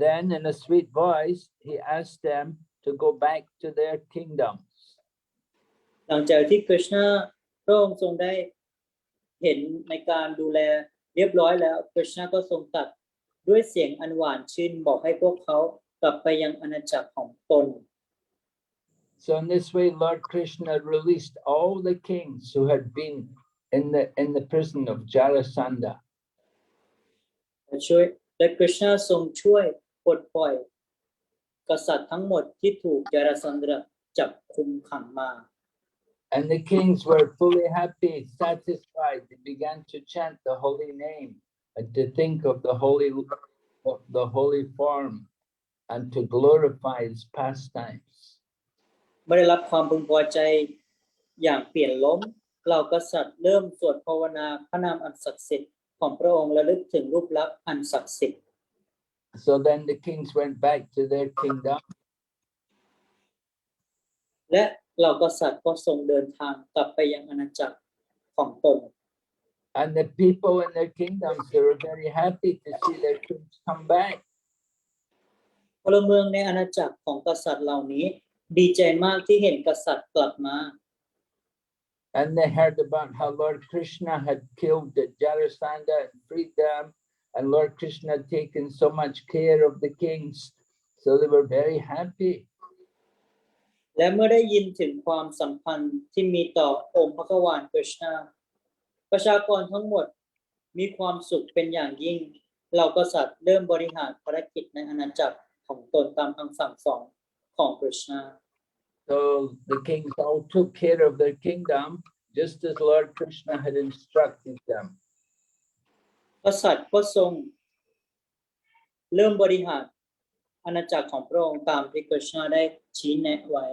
then in a sweet voice, he asked them to go back to their kingdoms. หลังจากที่กฤษณาพระองค์ทรงได้เห็นในการดูแลเรียบร้อยแล้วกฤษณาก็ทรงตรัสด้วยเสียงอันหวานชื่นบอกให้พวกเขากลับไปยังอาณาจักรของตน So in this way, Lord Krishna released all the kings who had been in the prison of Jarasandha. และกฤษณาทรงช่วยปลดปล่อยกษัตริย์ทั้งหมดที่ถูกจารสันดะจับคุมขังมา And the kings were fully happy, satisfied. They began to chant the holy name and to think of the holy form and to glorify his pastimes. เมื่อได้รับความพึงพอใจอย่างเปลี่ยนล้มเหล่ากษัตริย์เริ่มสวดภาวนาพระนามอันศักดิ์สิทธิ์ของพระองค์และลึกถึงรูปลักษณ์อันศักดิ์สิทธิ์ So then the kings went back to their kingdom. และเหล่ากษัตริย์ก็ทรงเดินทางกลับไปยังอาณาจักรของตน And the people in their kingdoms, they were very happy to see their kings come back. พลเมืองในอาณาจักรของกษัตริย์เหล่านี้ดีใจมากที่เห็นกษัตริย์กลับมา And they heard about how Lord Krishna had killed the Jarasandha and freed them. And Lord Krishna had taken so much care of the kings. So they were very happy. และเมื่อได้ยินถึงความสัมพันธ์ที่มีต่อองค์พระกวานกฤษณาประชากรทั้งหมดมีความสุขเป็นอย่างยิ่งเหล่ากษัตริย์เริ่มบริหารภารกิจในอาณาจักรของตนตามคำสั่งสอนของกฤษณา So the kings all took care of their kingdom just as Lord Krishna had instructed them. กษัตริย์ก็ทรงเริ่มบริหารอาณาจักรของพระองค์ตามที่กฤษณาได้ชี้แนะไว้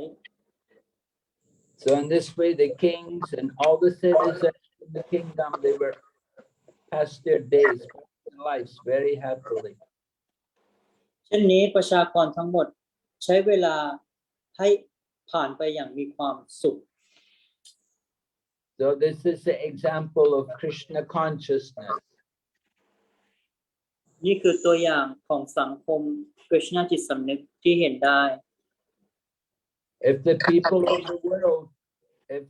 So in this way, the kings and all the citizens in the kingdom, they were passed their days, their lives very happily. เช่นนี้ประชากรทั้งหมดใช้เวลาให้ผ่านไปอย่างมีความสุข So this is the example of Krishna consciousness. นี่คือตัวอย่างของสังคมกฤษณจิตสำนึกที่เห็นได้ If the people of the world, if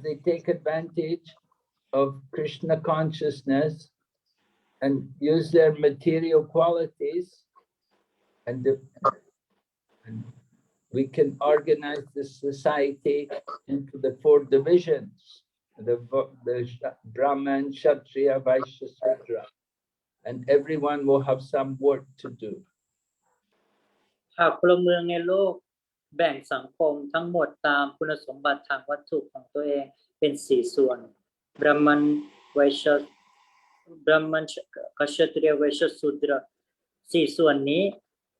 they take advantage of Krishna consciousness and use their material qualities, and we can organize the society into the 4 divisions, the Brahman, Kshatriya, Vaishya, Shudra, and everyone will have some work to do. หากพลเมืองในโลกแบ่งสังคมทั้งหมดตามคุณสมบัติทางวัตถุของตัวเองเป็น4ส่วนบรหมันไวชยกษัตริยไวชยสูตร4ส่วนนี้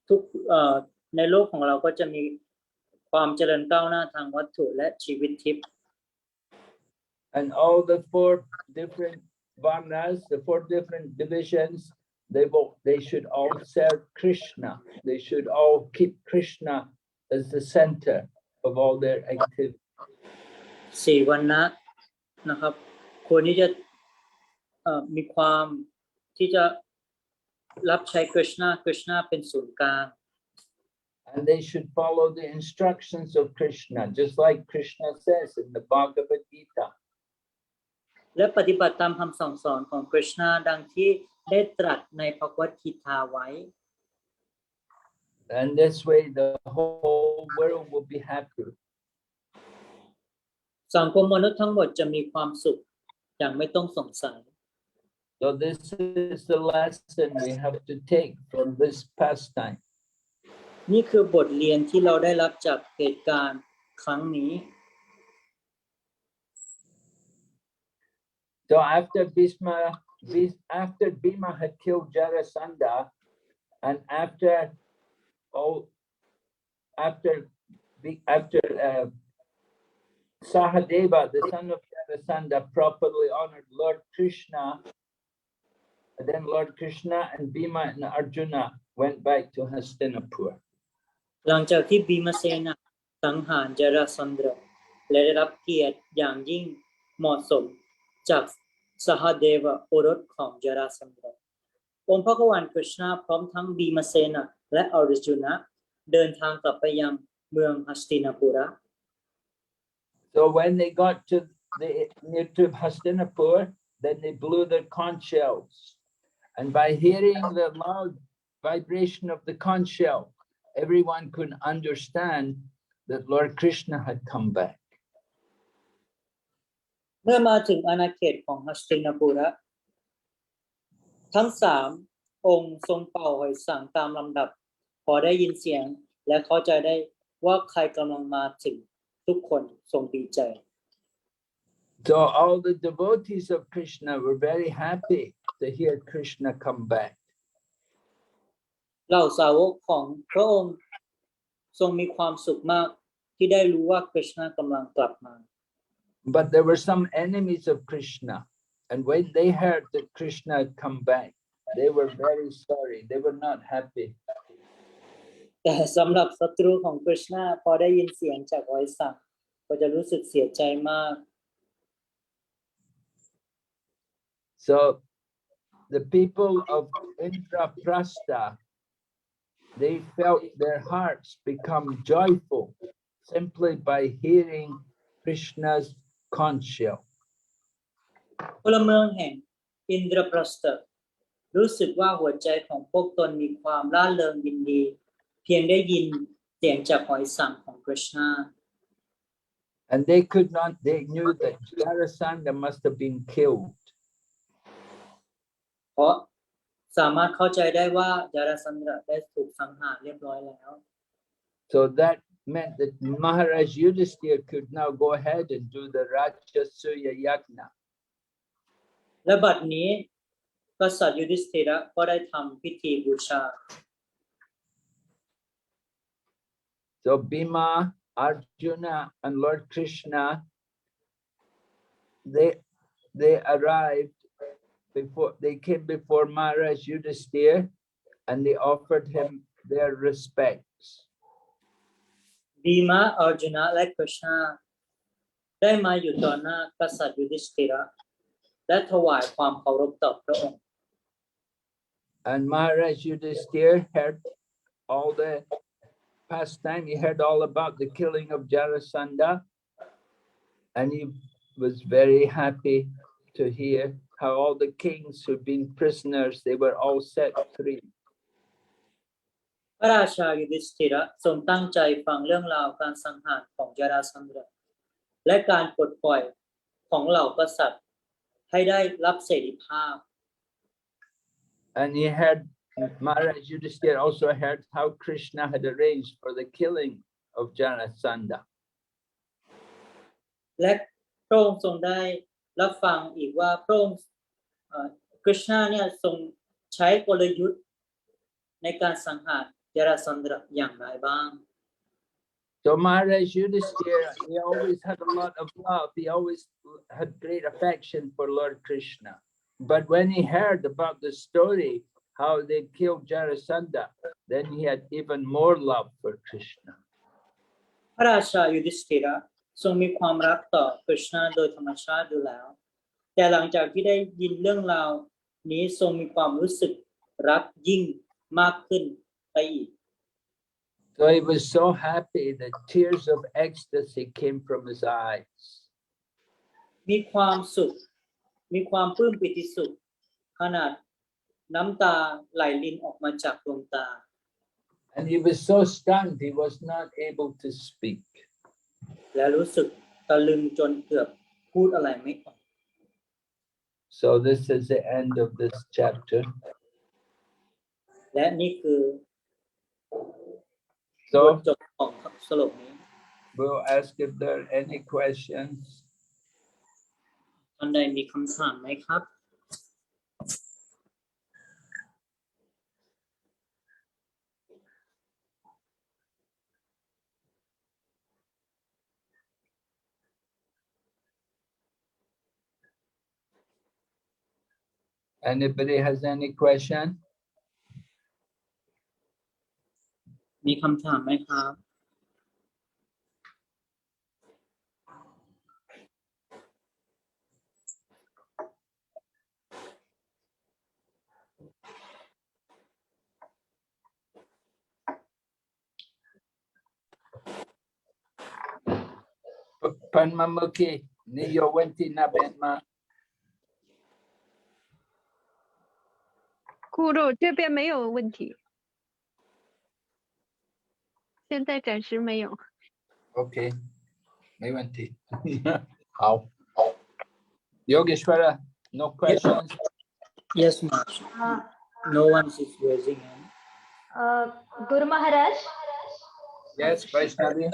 ทุกในโลกของเราก็จะมีความเจริญก้าวหน้าทางวัตถุและชีวิตทิพย์ And all the 4 different varnas, the 4 different divisions, they should all serve Krishna. They should all keep Krishna as the center of all their activities. 4 วรรณะนะครับควรที่จะมีความที่จะรับใช้กฤษณะเป็นศูนย์กลาง And they should follow the instructions of Krishna, just like Krishna says in the Bhagavad Gita. และปฏิบัติตามคำสั่งสอนของกฤษณะดังที่ได้ตรัสในภควทีธาไว้ And this way the whole world will be happy. สังคมมนุษย์ทั้งหมดจะมีความสุขอย่างไม่ต้องสงสัย So this is the lesson we have to take from this pastime. นี่คือบทเรียนที่เราได้รับจากเหตุการณ์ครั้งนี้ So after Bhima had killed Jarasandha, and after Sahadeva, the son of Jarasandha, properly honored Lord Krishna, and then Lord Krishna and Bhima and Arjuna went back to Hastināpura. หลังจากที่บีมเสนาสังหารจาราสันดราและได้รับเกียรติอย่างยิ่งเหมาะสมจากสหเดวโอรสของจาราสันดราองค์พระกวานกฤษณะพร้อมทั้งบีมเสนาและอรจุนะเดินทางกลับไปยังเมืองฮัสตินาปุระ So when they got near to Hastināpura, then they blew their conch shells, and by hearing the loud vibration of the conch shell, everyone could understand that Lord Krishna had come back. เมื่อมาถึงอาณาเขตของฮัสตินาปุระทั้ง3องค์ทรงเป่าหอยสังตามลำดับพอได้ยินเสียงและเข้าใจได้ว่าใครกำลังมาถึงทุกคนทรงดีใจ So all the devotees of Krishna were very happy to hear Krishna come back. เหล่าสาวกของพระองค์ทรงมีความสุขมากที่ได้รู้ว่ากฤษณะกำลังกลับมา But there were some enemies of Krishna, and when they heard that Krishna had come back, they were very sorry. They were not happy. แต่สำหรับศัตรูของกฤษณะพอได้ยินเสียงจากหอยสังก็จะรู้สึกเสียใจมาก So the people of Indraprastha, they felt their hearts become joyful simply by hearing Krishna's conch shell. พลเมืองแห่งอินทรประสถรู้สึกว่าหัวใจของพวกตนมีความร่าเริงยินดีเพียงได้ยินเสียงจากหอยสังของกฤษณะ And they knew that Jarasandha must have been killed. เพราะสามารถเข้าใจได้ว่าจาราสันดราได้ถูกสังหารเรียบร้อยแล้ว So that meant that Maharaj Yudhisthira could now go ahead and do the Rajasuya Yagna. และบัดนี้กษัตริย์ยุธิสถิระก็ได้ทำพิธีบูชา So Bhima, Arjuna and Lord Krishna, they arrived before, they came before Maharaj Yudhisthira and they offered him their respects. ดีมะอาร์จุนะและกฤษณาได้มาอยู่ต่อหน้ากษัตริย์ยุธิสธิระและถวายความเคารพต่อพระองค์ And Maharaj Yudhisthira heard all the pastime. He heard all about the killing of Jarasandha, and he was very happy to hear how all the kings who'd been prisoners, they were all set free. พระราชายุธิสธิระทรงตั้งใจฟังเรื่องราวการสังหารของจาราสันดราและการปลดปล่อยของเหล่ากษัตริย์ให้ได้รับเสรีภาพ And he heard, Maharaj Yudhisthira also heard how Krishna had arranged for the killing of Jarasandha. และพระองค์ทรงได้รับฟังอีกว่าพระองค์กฤษณาเนี่ยทรงใช้กลยุทธ์ในการสังหารจาราสันดราอย่างไรบ้าง So Maharaj Yudhisthira, he always had a lot of love. He always had great affection for Lord Krishna. But when he heard about the story, how they killed Jarasandha, then he had even more love for Krishna. พระราชายุธิสธิระทรงมีความรักต่อกฤษณาโดยธรรมชาติอยู่แล้วแต่หลังจากที่ได้ยินเรื่องราวนี้ทรงมีความรู้สึกรักยิ่งมากขึ้นไปอีก So he was so happy that tears of ecstasy came from his eyes. มีความสุขมีความปลื้มปิติสุขขนาดน้ำตาไหลรินออกมาจากดวงตา And he was so stunned, he was not able to speak. และรู้สึกตะลึงจนเกือบพูดอะไรไม่ออก So this is the end of this chapter. และนี่คือบ So ทจบของสรุปนี้ we'll ask if there are any questions. ท่านใดมีคำถามไหมครับ Anybody has any question? มีคำถามไหมครับ Panmamuki, niyo wenti na benma. 咕噜这边没有问题，现在暂时没有。 Okay, may wenti. How? Yogeshwara, no questions? Yes, ma'am. No one is raising hand. Guru Maharaj, Yes, Vaishnavi.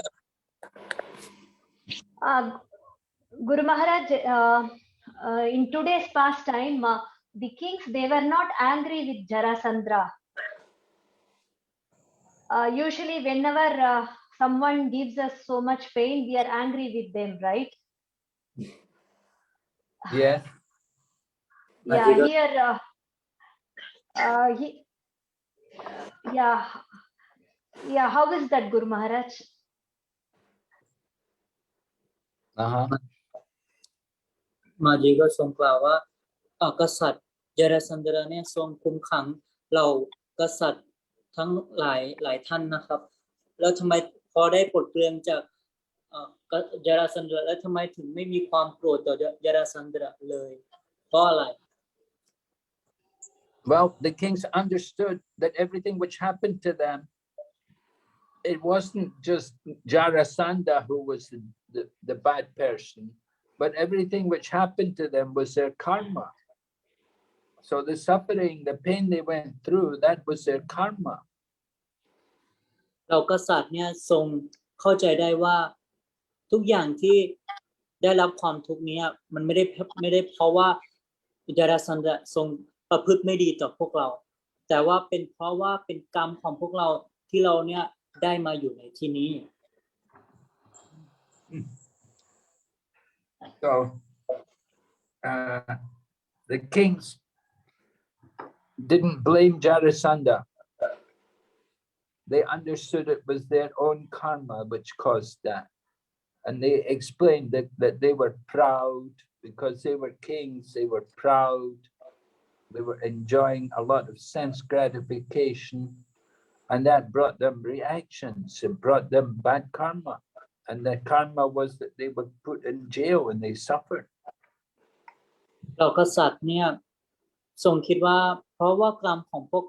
Guru Maharaj, in today's pastime, the kings, they were not angry with Jarasandha. Usually whenever someone gives us so much pain, we are angry with them, right? Yes. Yeah, here, yeah, how is that, Guru Maharaj? Uh-huh. มาจีก็ทรงกล่าวว่ากษัตริย์จาราสันดราเนี่ยทรงคุมขังเหล่ากษัตริย์ทั้งหลายท่านนะครับแล้วทำไมพอได้ปลดเปลื้องจากจาราสันดราแล้วทำไมถึงไม่มีความโกรธต่อจาราสันดราเลยเพราะอะไร Well, the kings understood that everything which happened to them, it wasn't just Jarasandha who was the bad person, but everything which happened to them was their karma. So the suffering, the pain they went through, that was their karma. เรากษัตริย์เนี่ยทรงเข้าใจได้ว่าทุกอย่างที่ได้รับความทุกข์นี้มันไม่ได้เพราะว่าจาราสันดราทรงประพฤติไม่ดีต่อพวกเราแต่ว่าเป็นเพราะว่าเป็นกรรมของพวกเราที่เราเนี่ยได้มาอยู่ในที่นี้ So the kings didn't blame Jarasandha. They understood it was their own karma which caused that. And they explained that they were proud because they were kings, they were proud, they were enjoying a lot of sense gratification, and that brought them reactions, it brought them bad karma. And the karma was that they were put in jail and they suffered. เรากษัตริย์เนี่ยทรงคิดว่าเพราะว่ากรรมของพว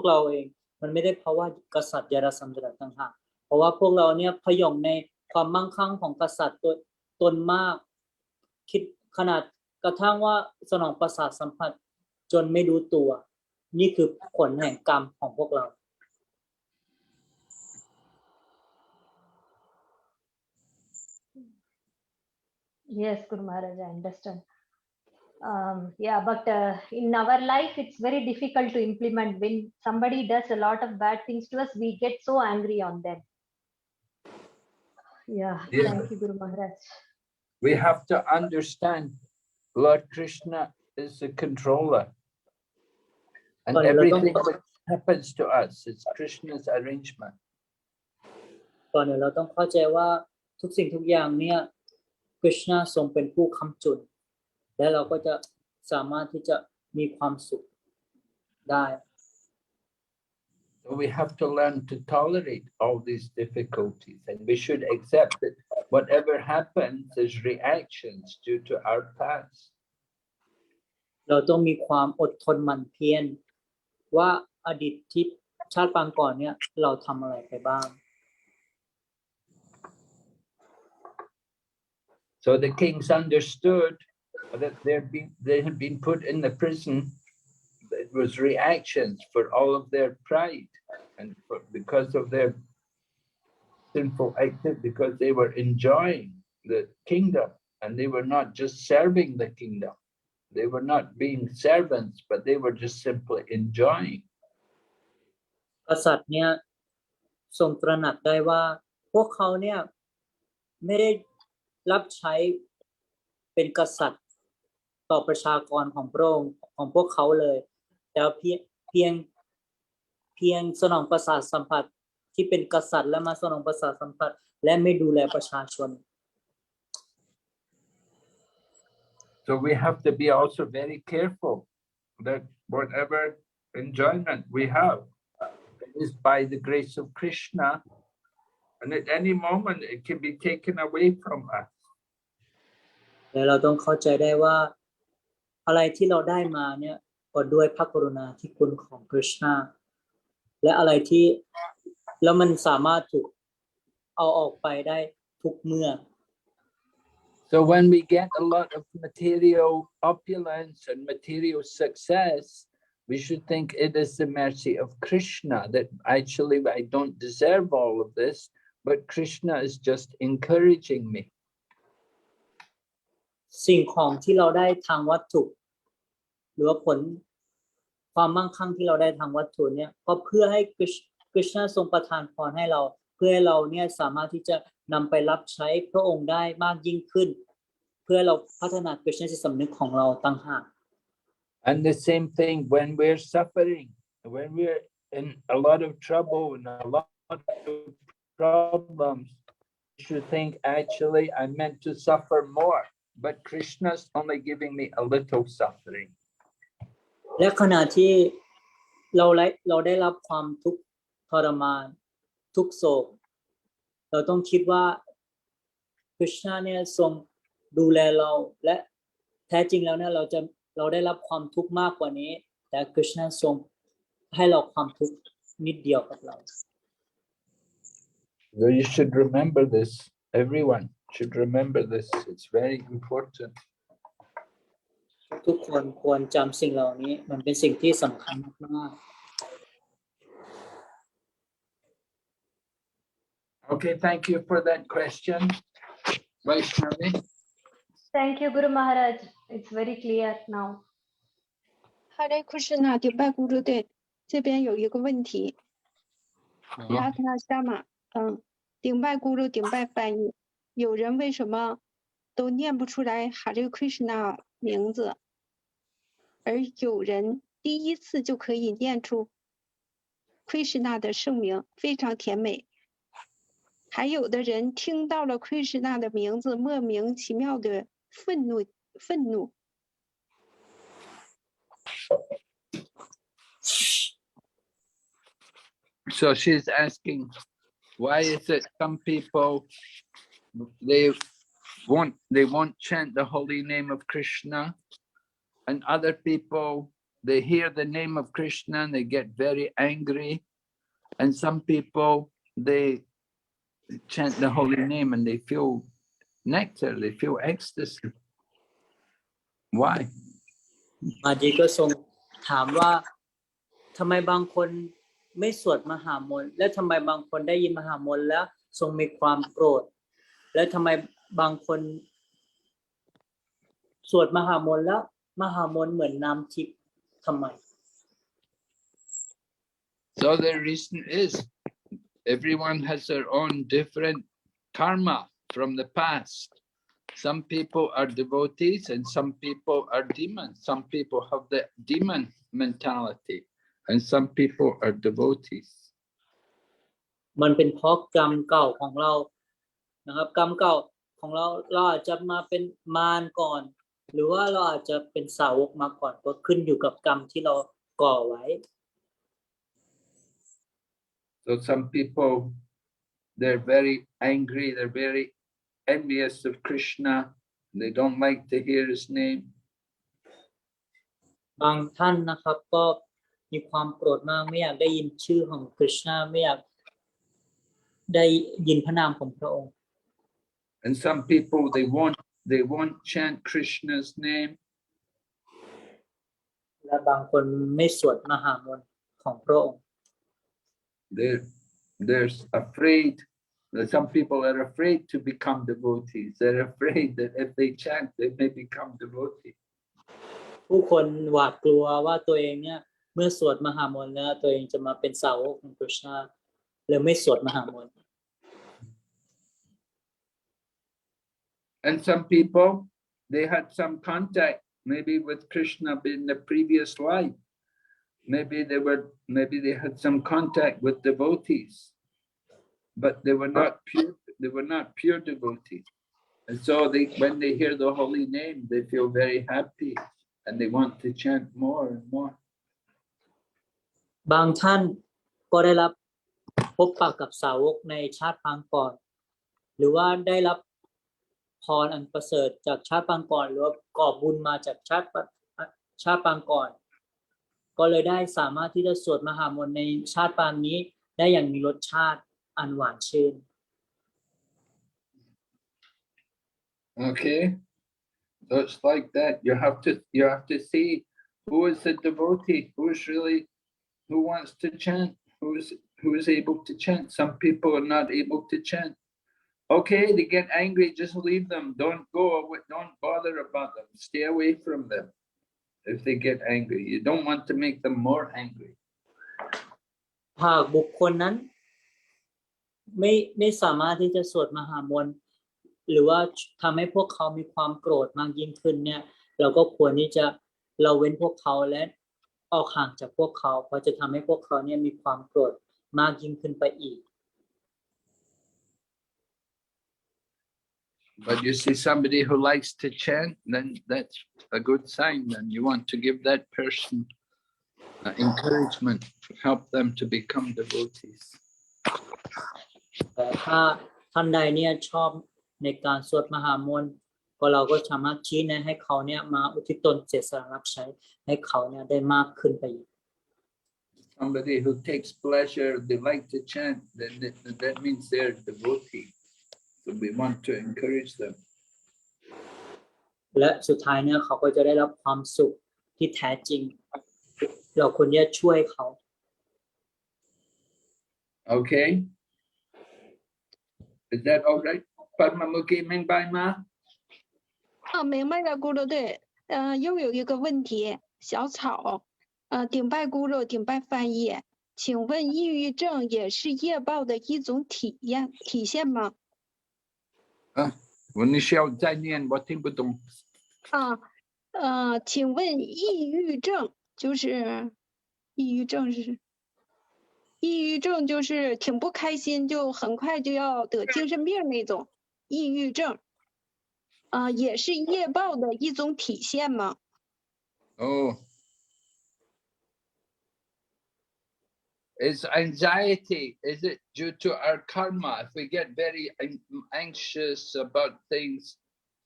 กเราเองมันไม่ได้เพราะว่ากษัตริย์ยาราสันดรต่างหากเพราะว่าพวกเราเนี่ยพยองในความมั่งคั่งของกษัตริย์ตนมากคิดขนาดกระทั่งว่าสนองประสาทสัมผัสจนไม่รู้ตัวนี่คือผลแห่งกรรมของพวกเรา Yes, Guru Maharaj, I understand. Yeah, but in our life, it's very difficult to implement. When somebody does a lot of bad things to us, we get so angry on them. Yeah, thank you, Guru Maharaj. We have to understand Lord Krishna is the controller. And everything that happens to us is Krishna's arrangement. ก่อนอื่นเราต้องเข้าใจว่าทุกสิ่งทุกอย่างเนี่ยคริชนาทรงเป็นผู้ค้ำจุนและเราก็จะสามารถที่จะมีความสุขได้ So we have to learn to tolerate all these difficulties, and we should accept that whatever happens is reactions due to our past. เราต้องมีความอดทนหมั่นเพียรว่าอดีตที่ชาติปางก่อนเนี่ยเราทำอะไรไปบ้าง So the kings understood that they had been put in the prison. It was reactions for all of their pride and because of their sinful activity, because they were enjoying the kingdom and they were not just serving the kingdom. They were not being servants, but they were just simply enjoying. กษัตริย์เนี่ยทรงตระหนักได้ว่าพวกเขาเนี่ยไม่ได้รับใช้เป็นกษัตริย์ต่อประชากรของพระองค์ของพวกเขาเลยแต่เพียงสนองประสาทสัมผัสที่เป็นกษัตริย์และมาสนองประสาทสัมผัสและไม่ดูแลประชาชน So we have to be also very careful that whatever enjoyment we have is by the grace of Krishna, and at any moment it can be taken away from us. และเราต้องเข้าใจได้ว่าอะไรที่เราได้มาเนี่ยก็ด้วยพระกรุณาธิคุณของคริชนาและอะไรที่แล้วมันสามารถถูกเอาออกไปได้ทุกเมื่อ So when we get a lot of material opulence and material success, we should think it is the mercy of Krishna, that actually I don't deserve all of this, but Krishna is just encouraging me. สิ่งของที่เราได้ทางวัตถุหรือว่าผลความมั่งคั่งที่เราได้ทางวัตถุเนี่ยก็เพื่อให้คริชนาทรงประทานพรให้เราเพื่อให้เราเนี่ยสามารถที่จะนำไปรับใช้พระองค์ได้มากยิ่งขึ้นเพื่อเราพัฒนาคริชนาจิตสำนึกของเราต่างหาก And the same thing when we're suffering, when we're in a lot of trouble and a lot of problems, you should think actually I'm meant to suffer more, but Krishna's only giving me a little suffering. และขณะที่เราได้รับความทุกข์ทรมานทุกโศกเราต้องคิดว่าคริชนาเนี่ยทรงดูแลเราและแท้จริงแล้วเนี่ยเราได้รับความทุกข์มากกว่านี้แต่คริชนาทรงให้เราความทุกข์นิดเดียวกับเรา So you should remember this. Everyone should remember this. It's very important. ทุกคนควรจำสิ่งเหล่านี้มันเป็นสิ่งที่สำคัญมาก Okay, thank you for that question, Vaishnavi. Thank you, Guru Maharaj. It's very clear now. Hare Krishna, 顶拜咕噜对，这边有一个问题。Radha Shama，顶拜咕噜，顶拜翻译。有人为什么都念不出来 Hare Krishna 名字，而有人第一次就可以念出 Krishna 的圣名，非常甜美。还有的人听到了 Krishna 的名字，莫名其妙的愤怒。So she's asking, why is it some people they won't chant the holy name of Krishna, and other people they hear the name of Krishna and they get very angry, and some people they chant the holy name and they feel nectar, they feel ecstasy. Why? มาจีก็ทรงถามว่าทำไมบางคนไม่สวดมหามนต์และทำไมบางคนได้ยินมหามนต์แล้วทรงมีความโกรธและทำไมบางคนสวดมหามนต์แล้วมหามนต์เหมือนน้ำทิพย์ทำไม So the reason is everyone has their own different karma from the past. Some people are devotees and some people are demons. Some people have the demon mentality and some people are devotees. มันเป็นเพราะกรรมเก่าของเรานะครับกรรมเก่าของเราอาจจะมาเป็นมารก่อนหรือว่าเราอาจจะเป็นสาวกมาก่อนก็ขึ้นอยู่กับกรรมที่เราก่อไว้ So some people, they're very angry, they're very envious of Krishna. They don't like to hear his name. บางท่านนะครับก็มีความโกรธมากไม่อยากได้ยินชื่อของคริชนาไม่อยากได้ยินพระนามของพระองค์ And some people they won't chant Krishna's name. และบางคนไม่สวดมหามนต์ของพระองค์ They're afraid. Some people are afraid to become devotees. They're afraid that if they chant, they may become devotees. ผู้คนหวาดกลัวว่าตัวเองเนี่ยเมื่อสวดมหามนต์แล้วตัวเองจะมาเป็นสาวกของคริชนาเลยไม่สวดมหามนต์ And some people, they had some contact maybe with Krishna in the previous life. Maybe they had some contact with devotees, but they were not pure devotees. And so when they hear the holy name, they feel very happy and they want to chant more and more. บางท่านก็ได้รับพบปะกับสาวกในชาติปางก่อนหรือว่าได้รับพรอันประเสริฐจากชาติปางก่อนหรือว่าก่อบุญมาจากชาติปางก่อนก็เลยได้สามารถที่จะสวดมหามนต์ในชาติปางนี้ได้อย่างมีรสชาติอันหวานชื่น Okay, so it's like that. You have to see who is the devotee, who wants to chant, who is able to chant. Some people are not able to chant. Okay, they get angry, just leave them. Don't bother about them. Stay away from them if they get angry. You don't want to make them more angry. หากบุคคลนั้นไม่สามารถที่จะสวดมหามนต์หรือว่าทำให้พวกเขามีความโกรธมากยิ่งขึ้นเนี่ยเราก็ควรที่จะเราเว้นพวกเขาและออกห่างจากพวกเขาเพราะจะทำให้พวกเขาเนี่ยมีความโกรธมากยิ่งขึ้นไปอีก But you see somebody who likes to chant, then that's a good sign. Then you want to give that person encouragement, help them to become devotees. แต่ถ้าท่านใดเนี่ยชอบในการสวดมหามนต์ก็เราก็สามารถชี้แนะให้เขาเนี่ยมาอุทิศตนเสียสละรับใช้ให้เขาเนี่ยได้มากขึ้นไปอีก Somebody who takes pleasure, they like to chant, then that means they're devotee. So we want to encourage them. และสุดท้ายเนี่ยเขาก็จะได้รับความสุขที่แท้จริงเราควรจะช่วยเขา Okay. Is that all right? Padmamuki Mingbai Ma? 明白了，咕噜对。又有一个问题，小草，顶拜咕噜，顶拜翻译，请问抑郁症也是业报的一种体现吗？问你需要再念，我听不懂。请问抑郁症就是抑郁症是？抑郁症就是挺不开心，就很快就要得精神病那种抑郁症，也是业报的一种体现吗？ Oh, is anxiety, is it due to our karma? If we get very anxious about things,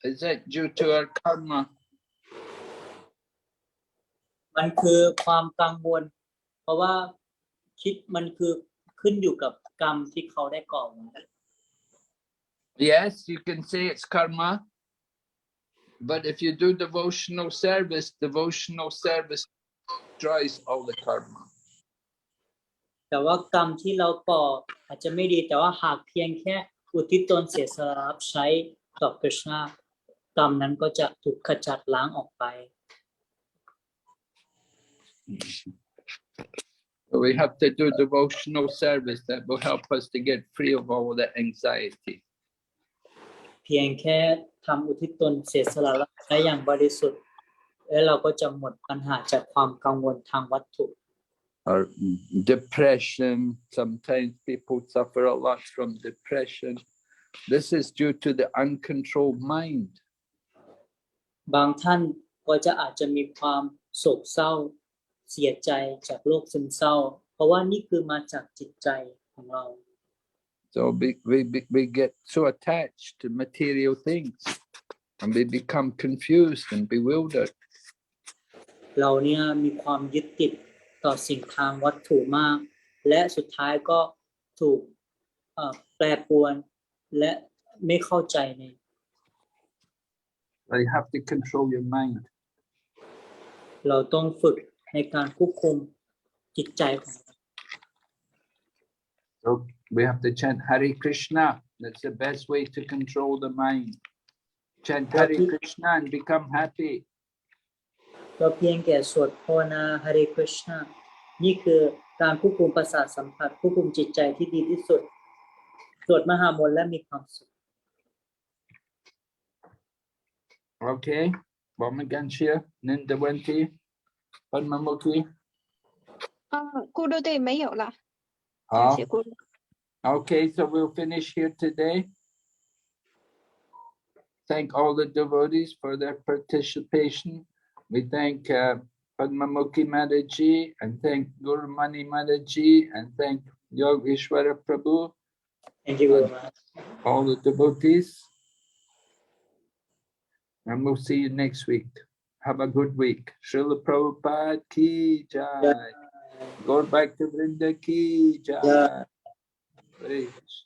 is it due to our karma? มันคือความกังวลเพราะว่าคิดมันคือขึ้นอยู่กับกรรมที่เขาได้ก่อไว้ Yes, you can say it's karma. But if you do devotional service destroys all the karma. แต่ว่ากรรมที่เราก่ออาจจะไม่ดีแต่ว่าหากเพียงแค่อุทิศตนเสียสละรับใช้ต่อ Krishna กรรมนั้นก็จะถูกขจัดล้างออกไป So we have to do devotional service that will help us to get free of all the anxiety. เพียงแค่ทำอุทิศตนเสียสละรับใช้อย่างบริสุทธิ์แล้วเราก็จะหมดปัญหาจากความกังวลทางวัตถุ Or depression. Sometimes people suffer a lot from depression. This is due to the uncontrolled mind. บางท่านก็จะอาจจะมีความโศกเศร้าเสียใจจากโรคซึมเศร้าเพราะว่านี่คือมาจากจิตใจของเรา So we get so attached to material things and we become confused and bewildered. เราเนี่ยมีความยึดติดต่อสิ่งทางวัตถุมากและสุดท้ายก็ถูกแปรปรวนและไม่เข้าใจใน So you have to control your mind. เราต้องฝึกในการควบคุมจิตใจของเรา So we have to chant Hare Krishna. That's the best way to control the mind. Chant Hare Krishna and become happy. เราเพียงแค่สวดภาวนา Hare Krishna นี่คือการควบคุมประสาทสัมผัสควบคุมจิตใจที่ดีที่สุดสวดมหามนต์และมีความสุข Okay. Vamaganshia, Nindawanti, Padmamuki. 咕噜队没有了，谢 Oh, 谢咕噜。 okay, so we'll finish here today. Thank all the devotees for their participation. We thank Padmamukhi Mataji and thank Guru Mani Mataji and thank Yogeshwara Prabhu. Thank you very much. All the devotees. And we'll see you next week. Have a good week. Srila Prabhupada ki jai. Go back to Vrinda ki jai. Praise.